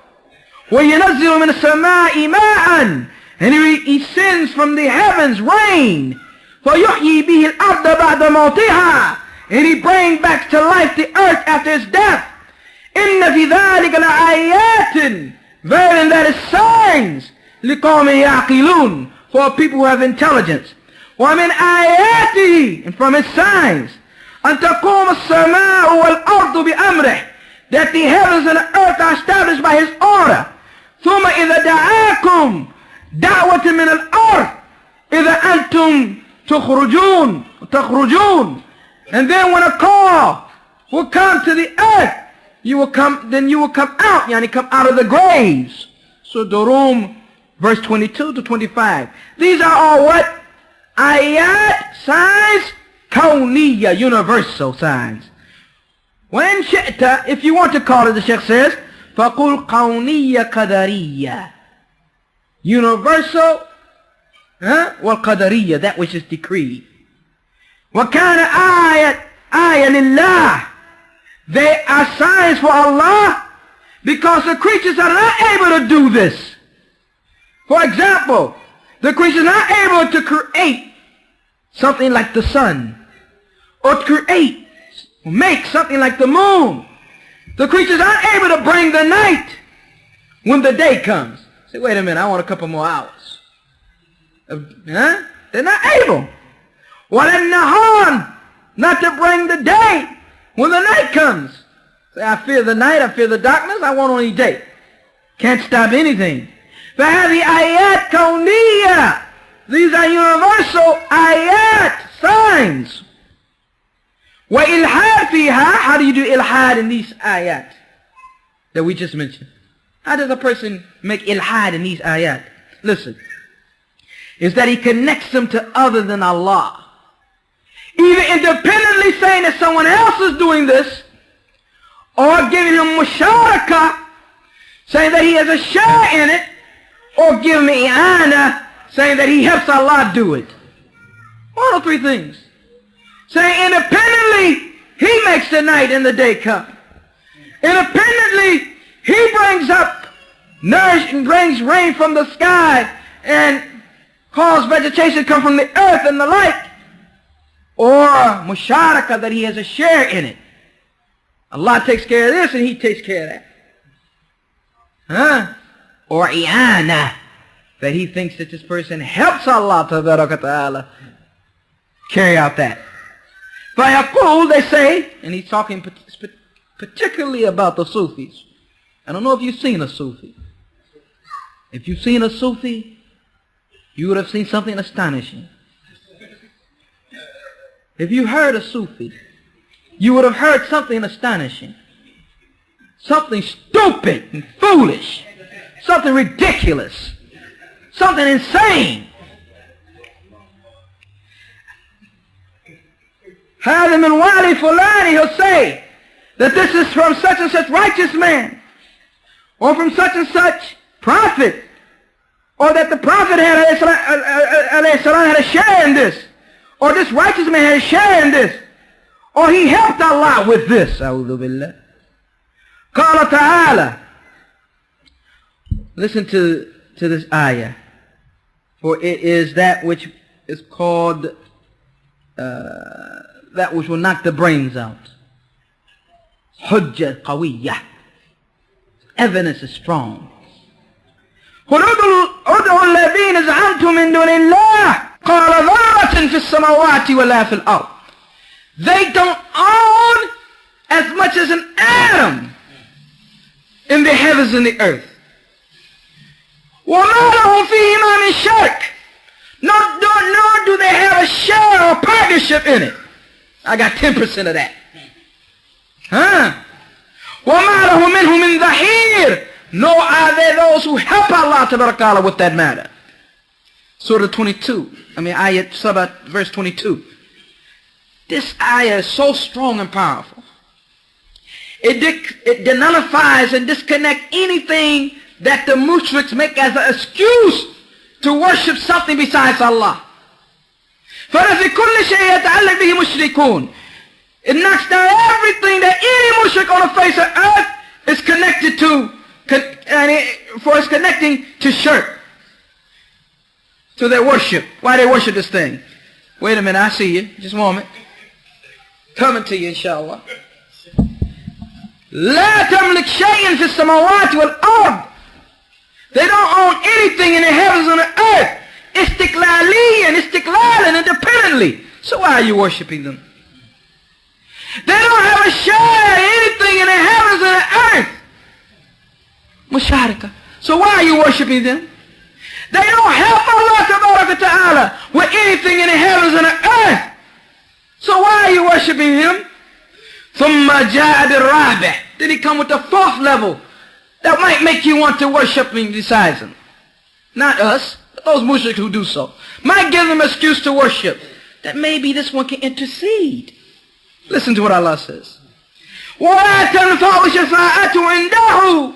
وَيُنَزِّلُ مِنَ السَّمَاءِ مَاءً, and he sends from the heavens rain. فَيُحْيِي بِهِ الْأَرْضَ بَعْدَ مَوْتِهَا, and he brings back to life the earth after its death. إِنَّ فِي ذَلِكَ لَآيَاتٍ, verily that is signs, لِقَوْمٍ يَعْقِلُونَ, for people who have intelligence. وَمِنْ آيَاتِهِ, and from his signs, أَن تَقُومَ السَّمَاءُ وَالْأَرْضُ بِأَمْرِهِ, that the heavens and the earth are established by his order. ثُمَّ إِذَا دَعَاكُمْ دَعْوَةٍ مِنَ الْأَرْضِ إِذَا أَنْتُمْ تخرجون, and then when a call will come to the earth, you will come out, come out of the graves. So Rum, verse 22 to 25. These are all what? Ayat, signs, kawniyya, universal signs. When shi'ta, if you want to call it, the Sheikh says, فَقُلْ kawniyya qadariyya, universal, وَالْقَدَرِيَّة, that which is decreed. وَكَانَ آيَةً لِلَّهِ, they are signs for Allah because the creatures are not able to do this. For example, the creatures are not able to create something like the sun, or to make something like the moon. The creatures aren't able to bring the night when the day comes. Say, wait a minute, I want a couple more hours. They're not able. وَلَلنَّهَارِ, not to bring the day when the night comes. Say, I fear the night, I fear the darkness, I want only day. Can't stop anything. فَهَذِهِ آيَاتٌ كَوْنِيَّةٌ, these are universal ayat, signs. وَإِلْحَادٌ فِيهَا, how do you do ilhad in these ayat that we just mentioned? How does a person make ilhad in these ayat? Listen. Is that he connects them to other than Allah. Either independently saying that someone else is doing this, or giving him musharaka, saying that he has a share in it, or giving him i'ana, saying that he helps Allah do it. One of three things. Saying independently, he makes the night and the day come. Independently, he brings up, brings rain from the sky, and cause vegetation to come from the earth and the like. Or musharaka, that he has a share in it. Allah takes care of this and he takes care of that. Or i'ana, that he thinks that this person helps Allah ta'ala carry out that. فَيَقُولُ, they say, and he's talking particularly about the Sufis. I don't know if you've seen a Sufi. If you've seen a Sufi, you would have seen something astonishing. If you heard a Sufi, you would have heard something astonishing. Something stupid and foolish. Something ridiculous. Something insane. هذا من والي فلان, he'll say that this is from such and such righteous man, or from such and such prophet, or that the prophet had a share in this, or this righteous man had a share in this, or he helped Allah with this. أعوذ بالله. قال تعالى. Listen to this ayah, for it is that which is called that which will knock the brains out. Hujjah qawiyah. Evidence is strong. قل ادعوا الذين زعمتم من دون الله قال ذرة في السماوات ولا في الأرض. They don't own as much as an atom in the heavens and the earth. وما لهم فيهما من شرك. Nor do they have a share or partnership in it. I got 10% of that. وما له منه من ظهير. Nor are there those who help Allah Ta'ala with that matter. Surah 22. Ayat Sabat, verse 22. This ayah is so strong and powerful. It denullifies and disconnects anything that the mushriks make as an excuse to worship something besides Allah. فَلَفِي كُلِّ شَيْءٍ يَتَعَلَّقْ بِهِ مُشْرِكُونَ. It knocks down everything that any mushrik on the face of earth is connected to, for it's connecting to shirk, to their worship. Why they worship this thing? Wait a minute, I see you. Just a moment. Coming to you, inshallah. لا تملك شيئا في السماوات والأرض. They don't own anything in the heavens and the earth. Istiqlalan, independently. So why are you worshiping them? They don't have a share in anything in the heavens and the earth. Musharika. So why are you worshiping them? They don't help Allah Ta'ala with anything in the heavens and the earth. So why are you worshiping him? ثُمَّ جَاءَ بِالرَّابِعِ. Then he come with the fourth level that might make you want to worship him besides him. Not us, but those mushriks who do so. Might give them an excuse to worship. That maybe this one can intercede. Listen to what Allah says. وَلَا تَنْفَعُ شَفَاعَةُ عِنْدَهُ.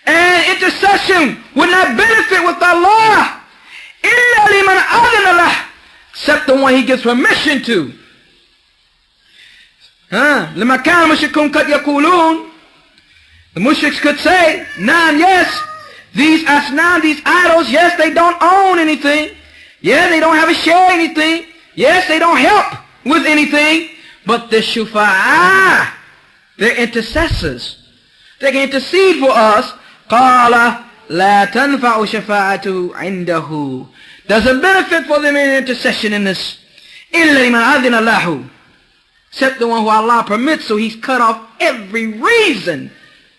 And intercession would not benefit with Allah إِلَّا لِمَنْ أَذِنَ لَهُ. Except the one he gives permission to. لما كان المشركون قد يقولون, the mushriks could say, Naam, yes, these asnam, these idols, yes, they don't own anything. Yeah, they don't have a share in anything. Yes, they don't help with anything. But the shufa'ah, they're intercessors. They can intercede for us. قَالَ لَا تَنْفَعُ شَفَاعَةُ عِنْدَهُ. Doesn't benefit for them in intercession in this. إِلَّا لِمَنْ أَذِنَ لَهُ. Except the one who Allah permits, so he's cut off every reason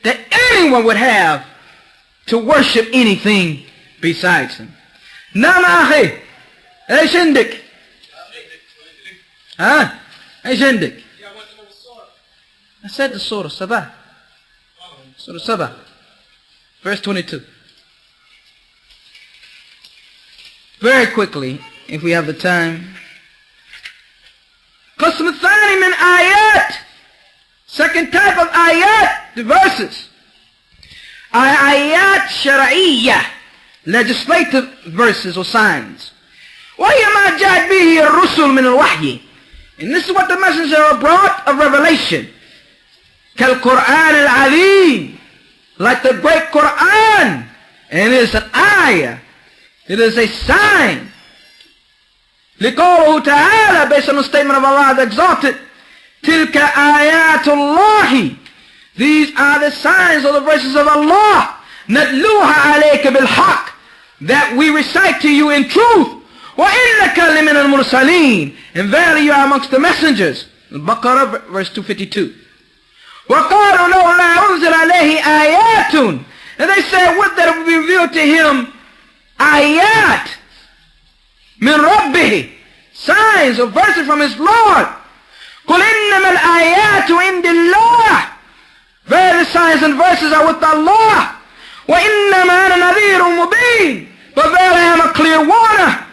that anyone would have to worship anything besides him. نعم أخي ايش عندك؟ ايش عندك؟ I said the Surah Sabah. Surah Sabah, verse 22. Very quickly, if we have the time. قسم الثاني من ayat. Second type of ayat, the verses. Ayat shar'iyyah, legislative verses or signs. وهي ما جاءت به الرسل من الوحي. And this is what the messenger brought of revelation. كالقرآن العظيم, like the great Quran. And it is an ayah. It is a sign. لقوله تعالى, based on the statement of Allah the exalted, تلك آيات الله. These are the signs or the verses of Allah. نتلوها عليك بالحق, that we recite to you in truth. وإنك لمن المرسلين, and verily you are amongst the messengers. Al-Baqarah verse 252. وَقَالُوا لَوْلَا أُنزِلَ عَلَيْهِ آيَاتٌ. And they said, would that it would be revealed to him ayat min rabbih, signs or verses from his Lord. قُلْ إِنَّمَا الْآيَاتُ عِنْدِ اللَّهِ. Verily signs and verses are with Allah. وَإِنَّمَا أَنَا نَذِيرٌ مُبِينٌ. But verily I am a clear warner.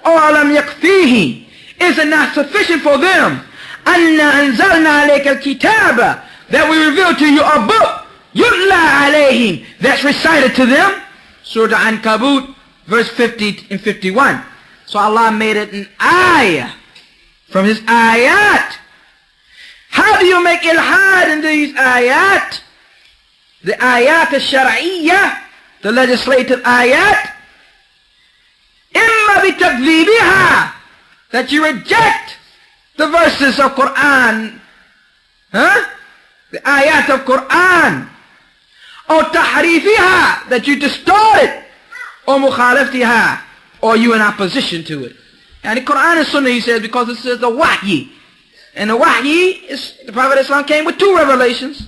أَوَلَمْ يَكْفِيهِ. Is it not sufficient for them? أَنَّا أَنزَلْنَا عَلَيْكَ الْكِتَابَ. That we reveal to you a book. يُتْلَى عَلَيْهِمْ. That's recited to them. Surah Ankabut, verse 50 and 51. So Allah made it an ayah from his ayat. How do you make ilhad in these ayat? The ayat al-shar'iyyah, the legislative ayat. إِمَّا بِتَكْذِيبِهَا, that you reject the verses of Quran. The ayat of Quran. Or tahrifiha, that you distort it. Or mukhaliftiha, or you in opposition to it. And the Quran and Sunnah, he says, because it says the wahyi. And the wahyi, is, the Prophet Islam came with two revelations.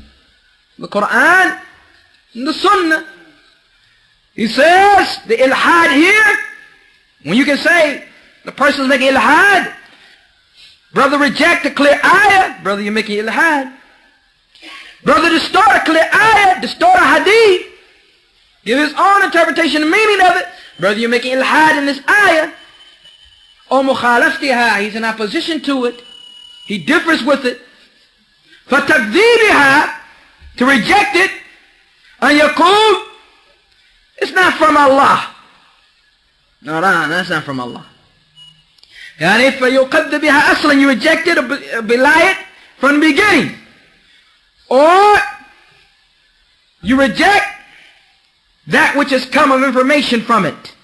The Quran and the Sunnah. He says, the ilhad here, when you can say, the person's making ilhad, brother reject a clear ayah, brother you're making ilhad. Brother distort a clear ayah, distort a hadith, give his own interpretation and meaning of it, brother you're making ilhad in this ayah. Or mukhalaftiha, he's in opposition to it, he differs with it. فَتَكْذِيبِهَا, to reject it, and yaqul, it's not from Allah. No, that's not from Allah. And if يُقَدَّ بِهَا أَصْلًا, you reject it or belie it from the beginning. Or you reject that which has come of information from it.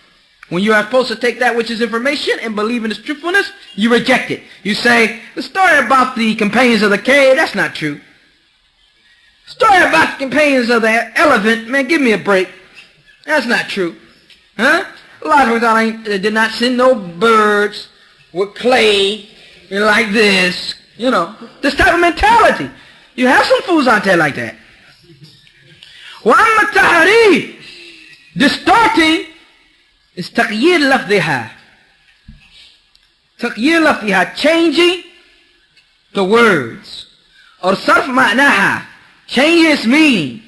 When you are supposed to take that which is information and believe in its truthfulness, you reject it. You say, the story about the companions of the cave, that's not true. Story about the companions of the elephant, man, give me a break. That's not true. Huh? Allah did not send no birds with clay like this. You know, this type of mentality. You have some fools out there like that. وَأَمَّا التَّحْرِيف, distorting, is تَغْيِير لَفْظِهَا. تَغْيِير لَفْظِهَا, changing the words. Or صَرْف مَعْنَاهَا, changing its meaning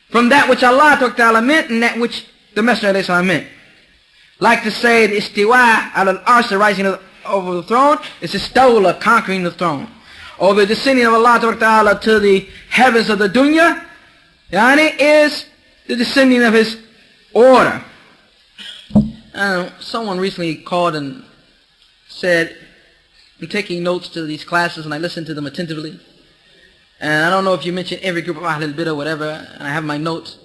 from that which Allah Ta'ala meant and that which the Messenger of Islam meant. Like to say the istiwa al-arsh, the rising over the throne, is istawla, conquering the throne. Or the descending of Allah Ta'ala to the heavens of the dunya, yani, is the descending of his order. Someone recently called and said, I'm taking notes to these classes and I listen to them attentively. And I don't know if you mentioned every group of Ahlul Bidah or whatever, and I have my notes.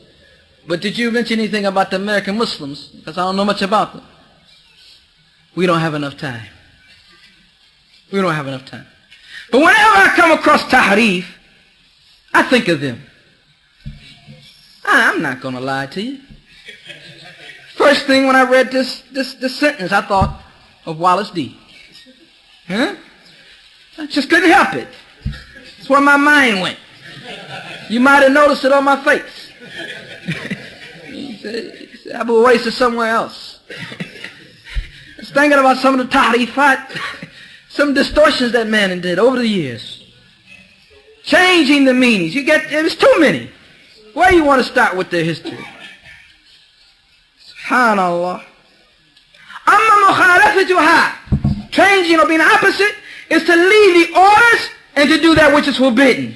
But did you mention anything about the American Muslims? Because I don't know much about them. We don't have enough time. We don't have enough time. But whenever I come across tahrif, I think of them. I'm not going to lie to you. First thing when I read this sentence, I thought of Wallace D. Huh? I just couldn't help it. That's where my mind went. You might have noticed it on my face. He said, Abu Uwais is somewhere else. I was thinking about some of the tahrifat, some distortions that man did over the years. Changing the meanings. You get, there's too many. Where you want to start with their history? Subhanallah. Amma mukhalafatuha, changing or being opposite, is to leave the orders and to do that which is forbidden.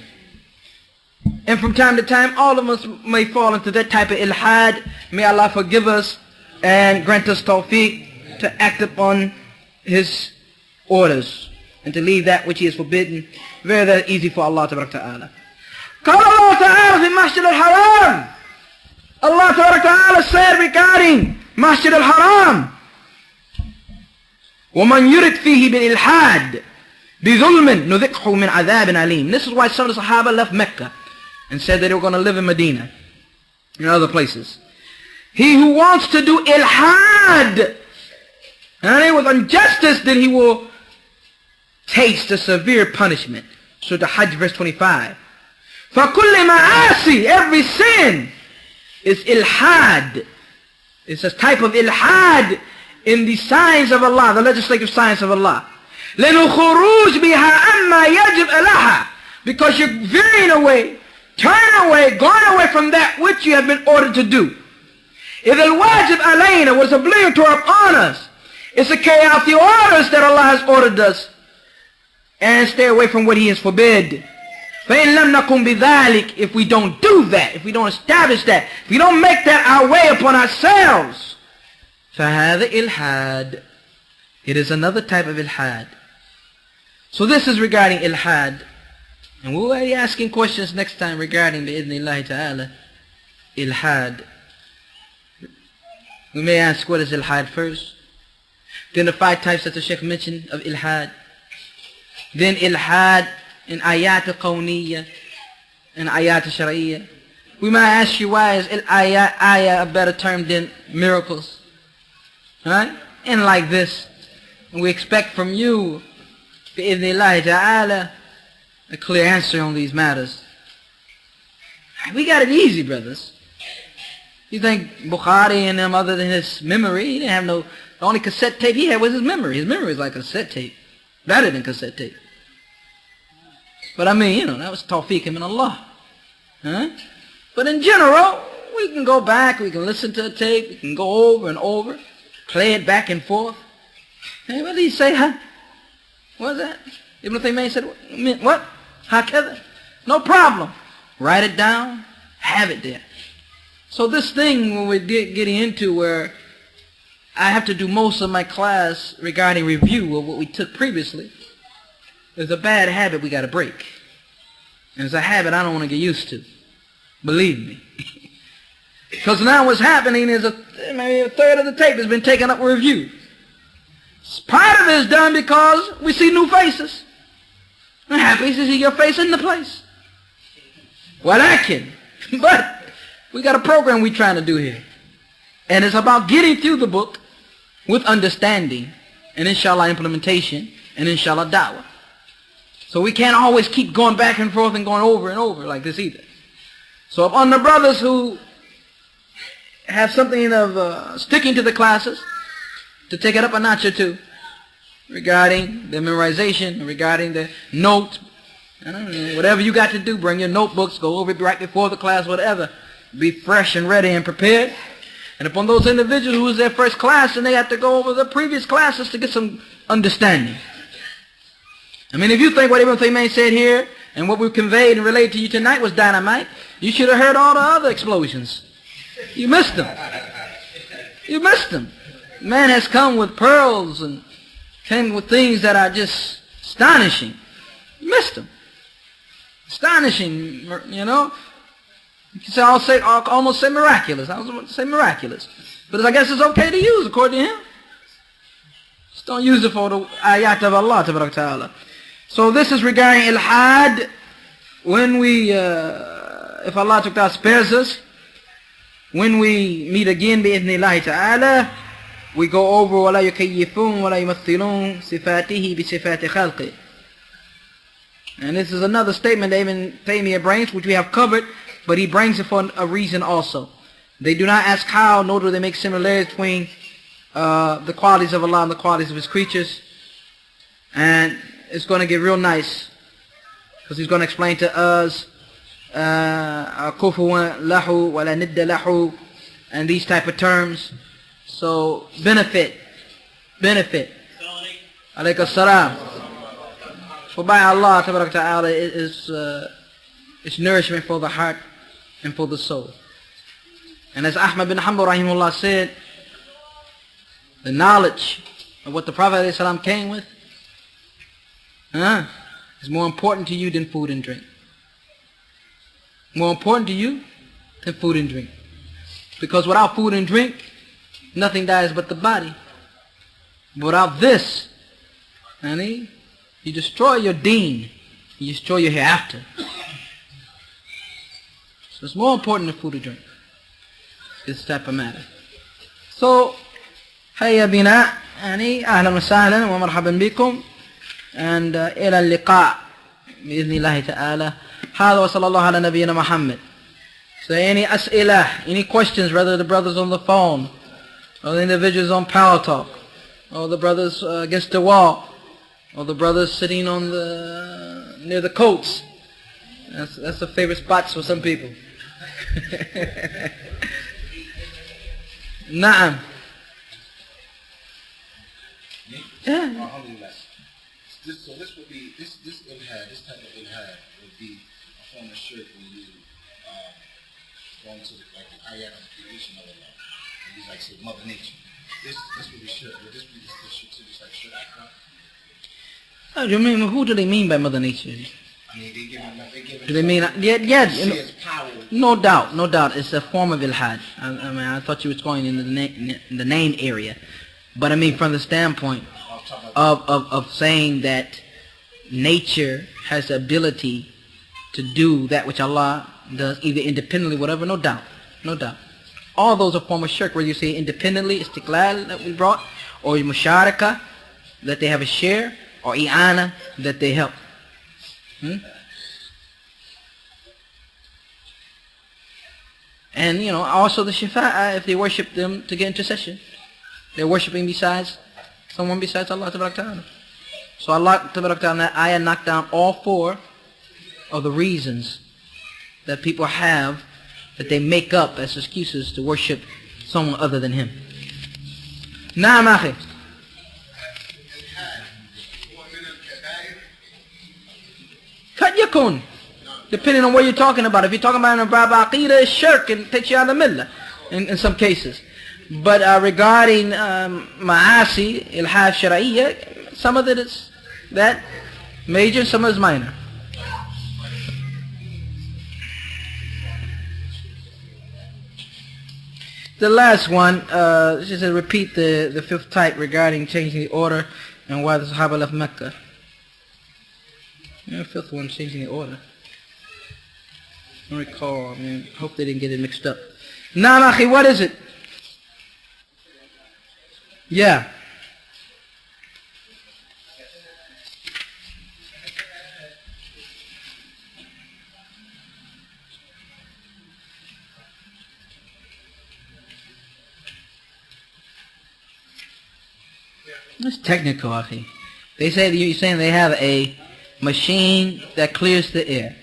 And from time to time, all of us may fall into that type of ilhad. May Allah forgive us and grant us tawfiq to act upon His orders and to leave that which He has forbidden. Very, very easy for Allah Ta'ala. قال Allah Ta'ala في Masjid al-Haram. Allah Ta'ala said regarding Masjid al-Haram, وَمَنْ يُرِدْ فِيهِ بِالْإِلْحَادِ بِظُلْمٍ نُذِقْهُ مِنْ عَذَابٍ أَلِيمٍ. This is why some of the Sahaba left Mecca and said that they were going to live in Medina and other places. He who wants to do ilhad and with injustice, then he will taste a severe punishment. Surah Hajj verse 25. فَكُلِّ مَعَاسِي, every sin is ilhad. It's a type of ilhad in the science of Allah, the legislative science of Allah. لِنُخُرُوجْ بِهَا أَمَّا يَجِبْ أَلَهَا, because you're veering away, turning away, going away from that which you have been ordered to do. إِذَا الْوَاجِبْ عَلَيْنَا, what is obligatory upon us, is to carry out the orders that Allah has ordered us and stay away from what He has forbid. فَإِن لَمْ نَكُمْ بِذَلِكَ, if we don't do that, if we don't establish that, if we don't make that our way upon ourselves, فَهَذَا ilhad, it is another type of ilhad. So this is regarding ilhad. And we'll be asking questions next time regarding the idhnillahi ta'ala, ilhad. We may ask, what is ilhad first? Then the 5 types that the Shaykh mentioned of ilhad. Then ilhad in ayat al-qawniyya and ayat al-shar'iyya. We might ask you, why is ayat a better term than miracles? Right? And like this. And we expect from you, bi-idhnillahi ta'ala, a clear answer on these matters. We got it easy, brothers. You think Bukhari and them, other than his memory, he didn't have no, the only cassette tape he had was his memory. His memory was like a cassette tape. Better than cassette tape. But I mean, that was tawfiq min Allah. Huh? But in general, we can go back, we can listen to a tape, we can go over and over, play it back and forth. Hey, what did he say, huh? What was that? Ibn Taymiyyah said, what? Hakada? No problem. Write it down, have it there. So this thing, when we're getting into where I have to do most of my class regarding review of what we took previously, there's a bad habit we got to break. And it's a habit I don't want to get used to. Believe me. Because now what's happening is maybe a third of the tape has been taken up with review. Part of it is done because we see new faces. I'm happy to see your face in the place. But we got a program we're trying to do here. And it's about getting through the book with understanding and inshallah implementation and inshallah da'wah. So we can't always keep going back and forth and going over and over like this either. So upon the brothers who have something of sticking to the classes, to take it up a notch or two regarding the memorization, regarding the note, I don't know, whatever you got to do, bring your notebooks, go over it right before the class, whatever. Be fresh and ready and prepared. And upon those individuals who was their first class and they had to go over the previous classes to get some understanding. I mean, if you think what Ibn Taymiyyah said here and what we conveyed and relayed to you tonight was dynamite, you should have heard all the other explosions. You missed them. You missed them. Man has come with pearls and came with things that are just astonishing. You missed them. Astonishing, You can almost say miraculous. I was going to say miraculous. But I guess it's okay to use according to him. Just don't use it for the ayat of Allah ta'ala. So this is regarding ilhad. When we, if Allah ta'ala spares us, when we meet again bi-idhnillahi ta'ala, we go over وَلَا يُكَيِّفُونَ وَلَا يُمَثِّلُونَ صِفَاتِهِ بِصِفَاتِ خَلْقِهِ. And this is another statement that Ibn Taymiyyah brings, which we have covered, but he brings it for a reason also. They do not ask how, nor do they make similarities between the qualities of Allah and the qualities of His creatures. And it's going to get real nice, because he's going to explain to us kufuwan lahu wala nidda lahu, and these type of terms. So benefit. Alaykum salam. For by Allah ta'ala is nourishment for the heart and for the soul. And as Ahmad bin Hanbal rahimahullah said, the knowledge of what the Prophet ﷺ came with is more important to you than food and drink. More important to you than food and drink. Because without food and drink, nothing dies but the body. Without this, you destroy your deen. You destroy your hereafter. So it's more important than food and drink. This type of matter. So, هيا بنا أهلا وسهلا ومرحبا بكم and إلى اللقاء بإذن الله تعالى. هذا وصلى الله على نبينا محمد. So any as'ilah, any questions, whether the brothers on the phone, or the individuals on Power Talk, or the brothers against the wall, or the brothers sitting on near the coats. That's the favorite spots for some people. Naam. Yeah. So this would be this ilhad, this type of ilhad would be a form of shirk when you go into the ayat of the creation of Allah. And he's like say Mother Nature. This would be shirk. Would this be just like shirk? Oh, do you mean, who do they mean by Mother Nature? I mean, they give him. Do they mean? Yeah. No doubt. It's a form of ilhad. I mean, I thought you was going into the name area, but I mean from the standpoint of saying that nature has the ability to do that which Allah does, either independently, whatever. No doubt. All those are form of shirk, whether you say independently, istiqlal that we brought, or musharaka, that they have a share, or i'ana, that they help. And also the shafa'ah, if they worship them to get intercession, they're worshipping someone besides Allah Ta'ala. So Allah Ta'ala, that ayah knocked down all four of the reasons that people have, that they make up as excuses to worship someone other than Him. Na'am akhi. Kat yakun. Depending on what you're talking about. If you're talking about an Aqidah, it's shirk and takes you out of the millah in some cases. But regarding ma'asi, ilhad shar'iyya, some of it is that major, some of it is minor. The last one, she said repeat the fifth type regarding changing the order and why the Sahaba left Mecca. The fifth one, changing the order. I don't recall. I mean, hope they didn't get it mixed up. Naam akhi, what is it? Yeah. That's technical, akhi. They say you're saying they have a machine that clears the air.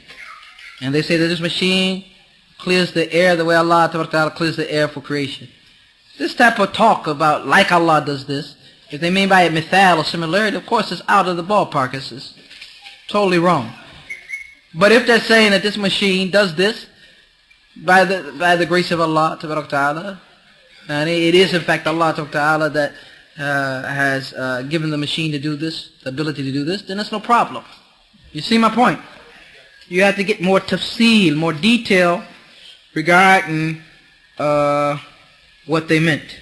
And they say that this machine clears the air the way Allah Ta'ala clears the air for creation. This type of talk about like Allah does this, if they mean by it mithal or similarity, of course it's out of the ballpark. It's totally wrong. But if they're saying that this machine does this by the grace of Allah Ta'ala, and it is in fact Allah Ta'ala that has given the machine to do this, the ability to do this, then it's no problem. You see my point? You have to get more tafsil, more detail regarding what they meant.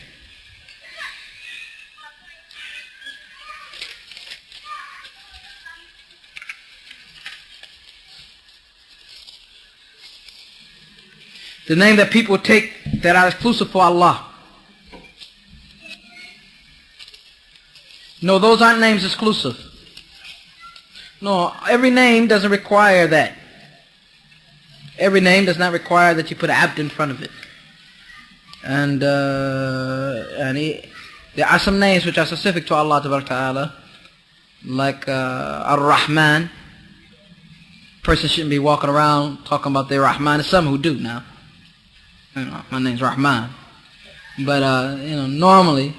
The name that people take that are exclusive for Allah. No, those aren't names exclusive. No, every name doesn't require that. Every name does not require that you put abd in front of it. And there are some names which are specific to Allah Ta'ala, like Ar-Rahman. Person shouldn't be walking around talking about their Rahman. There's some who do now. My name's Rahman. But normally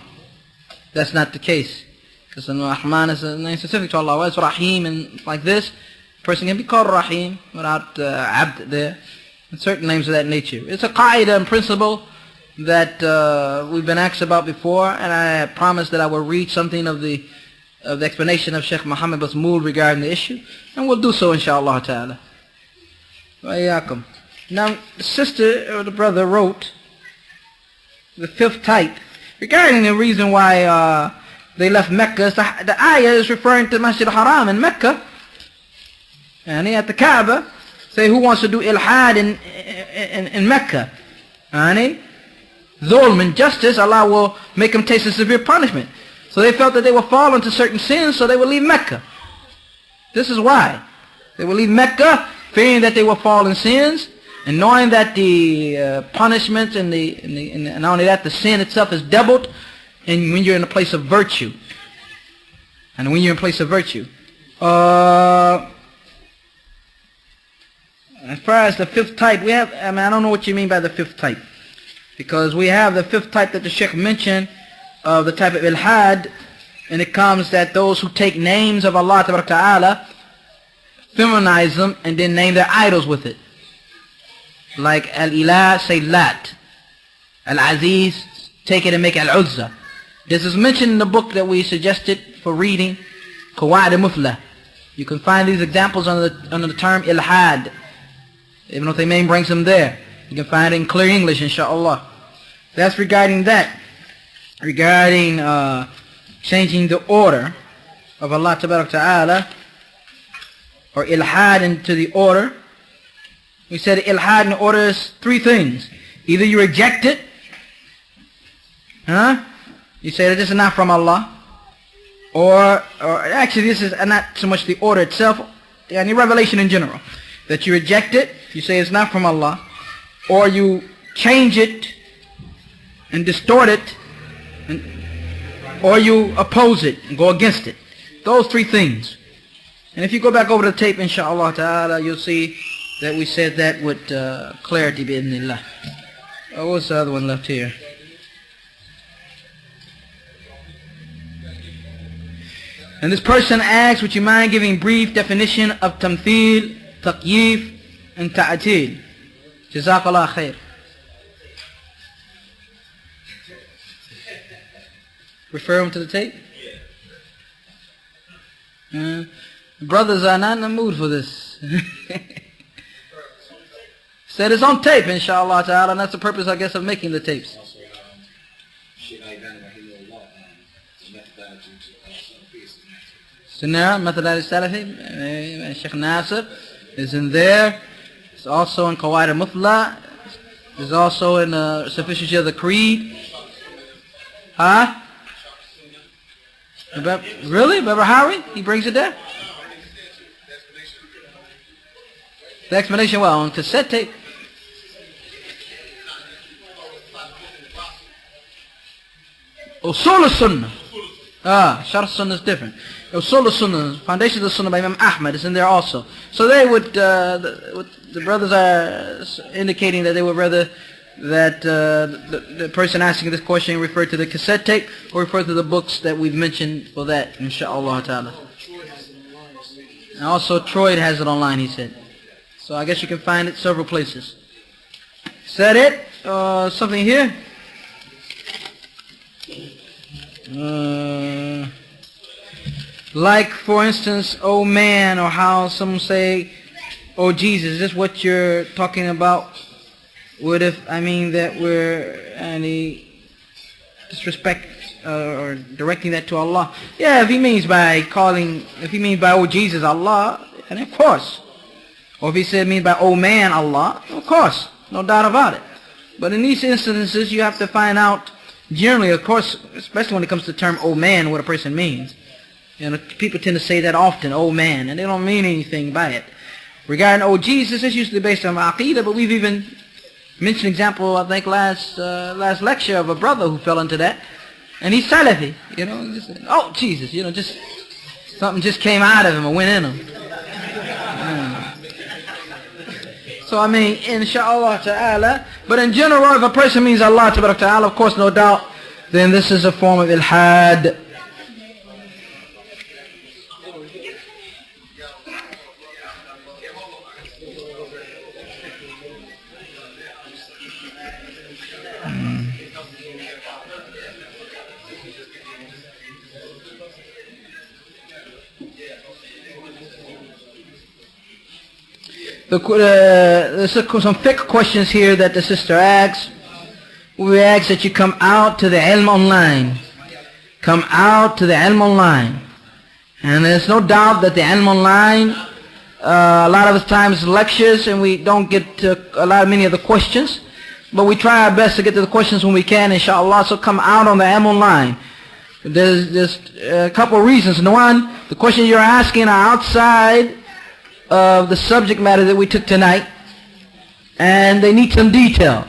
that's not the case. Because Rahman is a name specific to Allah. Well, it's Rahim and like this. A person can be called Rahim without abd there. And certain names of that nature. It's a qaida and principle that we've been asked about before, and I promised that I will read something of the explanation of Sheikh Muhammad Basmool regarding the issue, and we'll do so inshallah ta'ala. Wayakum. Now the sister or the brother wrote the fifth type regarding the reason why they left Mecca. The ayah is referring to Masjid al-Haram in Mecca, and at the Kaaba say who wants to do ilhad in Mecca, and zulm, injustice, Allah will make them taste a severe punishment. So they felt that they would fall into certain sins, so they would leave Mecca. This is why. They would leave Mecca, fearing that they will fall in sins, and knowing that the punishment and and not only that, the sin itself is doubled, and when you're in a place of virtue. And when you're in a place of virtue. As far as the fifth type, we have, I don't know what you mean by the fifth type. Because we have the fifth type that the Sheikh mentioned, of the type of ilhad, and it comes that those who take names of Allah Ta'ala, feminize them, and then name their idols with it. Like Al-Ilah, say Lat. Al-Aziz, take it and make Al-Uzza. This is mentioned in the book that we suggested for reading, Qawaid al-Muflah. You can find these examples under the term ilhad. Ibn Taymiyyah brings them there. You can find it in clear English, inshaAllah. That's regarding that. Regarding changing the order of Allah Ta'ala, or ilhad into the order. We said ilhad in the order is three things. Either you reject it, you say that this is not from Allah, or actually this is not so much the order itself, any revelation in general, that you reject it, you say it's not from Allah, or you change it and distort it, or you oppose it and go against it. Those three things. And if you go back over the tape, inshaAllah ta'ala, you'll see that we said that with clarity, bi'idhnillah. What's the other one left here? And this person asks, would you mind giving brief definition of tamthil, taqyif, and ta'atil? Jazakallah khair. Refer them to the tape? Brothers are not in the mood for this. Said it's on tape, inshallah ta'ala, and that's the purpose, I guess, of making the tapes. Sunnah, Methodology Salafi, Sheikh Nasir is in there. It's also in Qawaid al-Muflah. It's also in the Sufficiency of the Creed. Huh? Really? Bahari? He brings it there? The explanation, well, on cassette tape. Usul al-Sunnah. Shar al-Sunnah is different. Usul al-Sunnah, Foundations of Sunnah by Imam Ahmad is in there also. So they would, the brothers are indicating that they would rather that the person asking this question refer to the cassette tape or refer to the books that we've mentioned for that, inshaAllah ta'ala. And also Troy has it online, he said. So I guess you can find it several places. Is that it? Something here? Like, for instance, oh man, or how some say, oh Jesus. Is this what you're talking about? What if, that we're any disrespect or directing that to Allah? Yeah, if he means by oh Jesus Allah, and of course. Or if he said means by oh man Allah, of course, no doubt about it. But in these instances, you have to find out generally, of course, especially when it comes to the term oh man, what a person means. People tend to say that often, oh man, and they don't mean anything by it. Regarding oh Jesus, it's usually based on Aqidah, but we've even mentioned an example, I think last lecture, of a brother who fell into that, and he's Salafi, just, oh Jesus, just something just came out of him or went in him. So inshaAllah ta'ala, but in general, if a person means Allah ta'ala, of course, no doubt, then this is a form of ilhad. There's some fiqh questions here that the sister asks. We ask that you come out to the ilm online. Come out to the ilm online. And there's no doubt that the ilm online, a lot of the times lectures, and we don't get to many of the questions. But we try our best to get to the questions when we can, inshallah. So come out on the ilm online. There's a couple of reasons. One, the questions you're asking are outside of the subject matter that we took tonight, and they need some detail.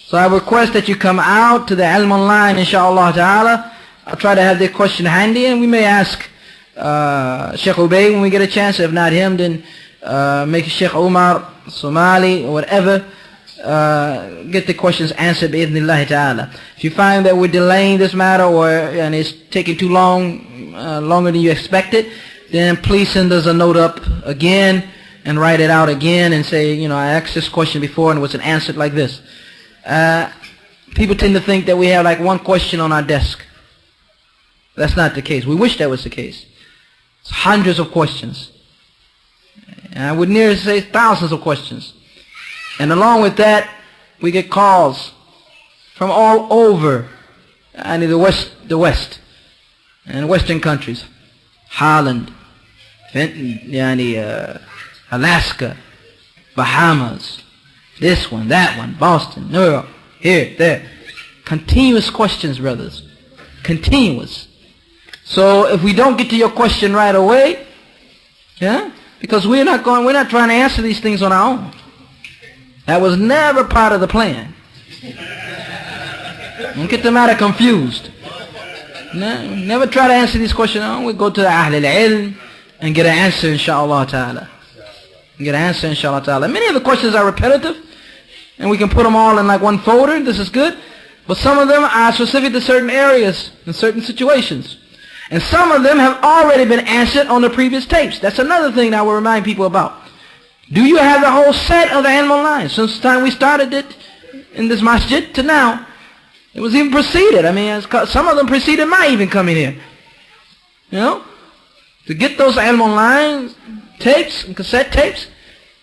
So I request that you come out to the ilm online, inshallah ta'ala. I'll try to have their question handy, and we may ask Sheikh Ubay when we get a chance. If not him, then make Sheikh Umar, Somali, or whatever, get the questions answered bi'idhnillahi ta'ala. If you find that we're delaying this matter and it's taking too long, longer than you expected, then please send us a note up again and write it out again and say, I asked this question before and it wasn't answered like this. People tend to think that we have like one question on our desk. That's not the case. We wish that was the case. It's hundreds of questions. And I would nearly say thousands of questions. And along with that, we get calls from all over the West and Western countries. Holland, Alaska, Bahamas, this one, that one, Boston, New York, here, there. Continuous questions, brothers. Continuous. So if we don't get to your question right away, because we're not trying to answer these things on our own. That was never part of the plan. Don't get the matter confused. Never try to answer these questions on our own. We go to the Ahl al-Ilm and get an answer, inshallah ta'ala. Many of the questions are repetitive, and we can put them all in like one folder. This is good. But some of them are specific to certain areas and certain situations. And some of them have already been answered on the previous tapes. That's another thing that I will remind people about. Do you have the whole set of the ilm online? Since the time we started it in this masjid to now, it was even preceded. Some of them preceded my even coming here. To get those ilm online tapes and cassette tapes,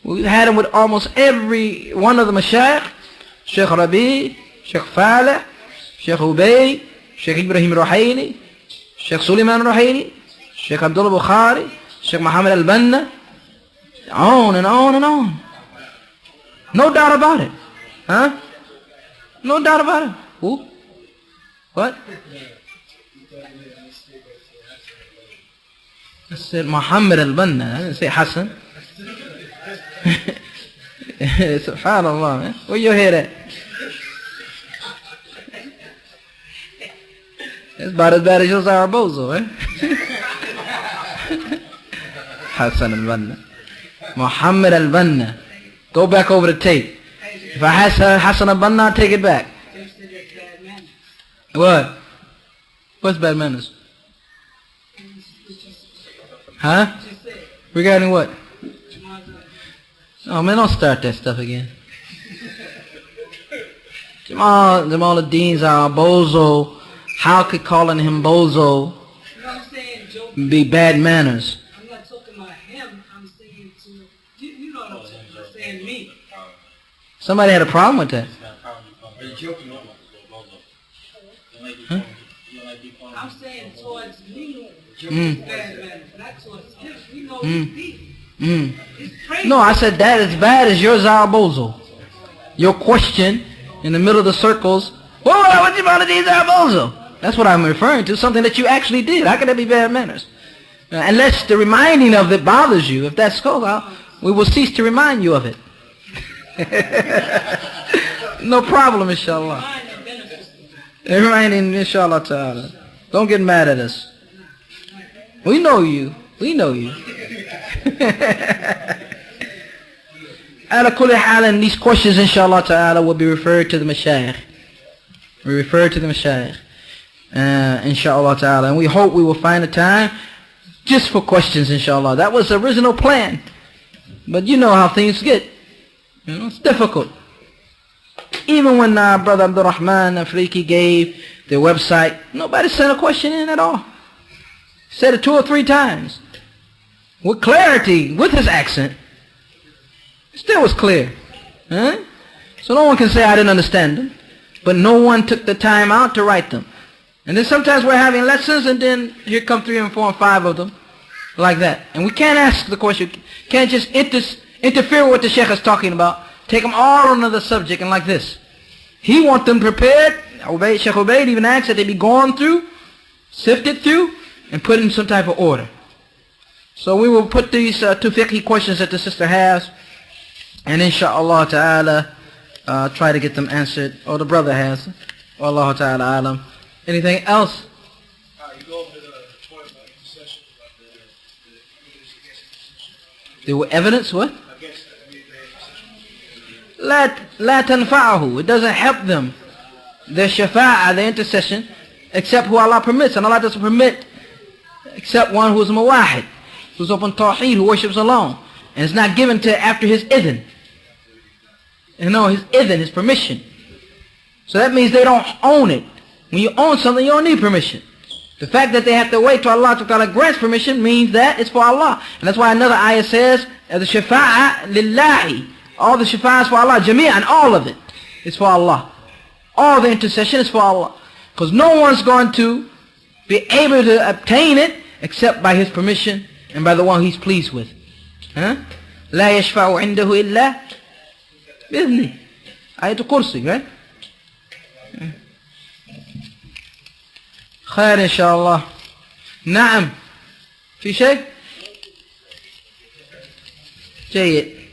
we had them with almost every one of the mashayikh. Sheikh Rabi, Sheikh Faleh, Sheikh Ubay, Sheikh Ibrahim Ruhaili, Sheikh Suleiman Ruhaili, Sheikh Abdullah Bukhari, Sheikh Muhammad al-Banna, on and on and on. No doubt about it. No doubt about it. Who? What? I said Muhammad al-Banna. I didn't say Hassan. Subhanallah, man. Where your head at? It's about as bad as your Zarabozo, eh? Hassan al-Banna. Muhammad al-Banna. Go back over the tape. If I had Hassan al-Banna, I'll take it back. What? What's bad manners? Regarding what? Oh man, don't start that stuff again. Jamal al-Din's our bozo. How could calling him bozo be bad manners? I'm not talking about him. I'm saying you know what I'm talking about. I'm saying me. Somebody had a problem with that. I'm saying towards me, bad manners, not towards him. We know it's me. It's crazy. No, I said that is bad as your Zarabozo. Your question in the middle of the circles. Whoa, what you want to do, Zarabozo? That's what I'm referring to. Something that you actually did. How can that be bad manners? Unless the reminding of it bothers you. If that's so, we will cease to remind you of it. No problem, inshallah. Reminding, inshallah ta'ala. Don't get mad at us. We know you. We know you. Ala kulli halan, these questions, inshallah ta'ala, will be referred to the mashayikh. We refer to the mashayikh. Inshallah ta'ala. And we hope we will find a time just for questions, inshallah. That was the original plan. But you know how things get. It's difficult. Even when Brother Abdul Rahman Afriki gave their website, nobody sent a question in at all. Said it 2 or 3 times. With clarity, with his accent. It still was clear. So no one can say I didn't understand them. But no one took the time out to write them. And then sometimes we're having lessons and then here come 3 and 4 and 5 of them. Like that. And we can't ask the question. Can't just interfere with what the Sheikh is talking about. Take them all on another subject and like this. He wants them prepared. Sheikh Ubaid even asked that they be gone through, sifted through, and put in some type of order. So we will put these two fiqhi questions that the sister has, and inshallah ta'ala try to get them answered, or the brother has. Wallahu ta'ala alam. Anything else? You go over the point about intercession, The evidence, what? against لا تنفعه. It doesn't help them. Their shafa'ah, their intercession, except who Allah permits. And Allah doesn't permit except one who is muwahid, who's upon tawheed, who worships alone. And it's not given to after his idhn. You know, his idhn, his permission. So that means they don't own it. When you own something, you don't need permission. The fact that they have to wait till Allah Ta'ala grants permission means that it's for Allah. And that's why another ayah says, the shafa'a lillahi. All the shafa'a is for Allah. Jami'an, all of it is for Allah. All the intercession is for Allah. Because no one's going to be able to obtain it except by his permission and by the one he's pleased with. لا يشفع عنده إلا بإذنه. آية الكرسي, right? خير إن شاء الله. نعم. في شيء؟ جيد.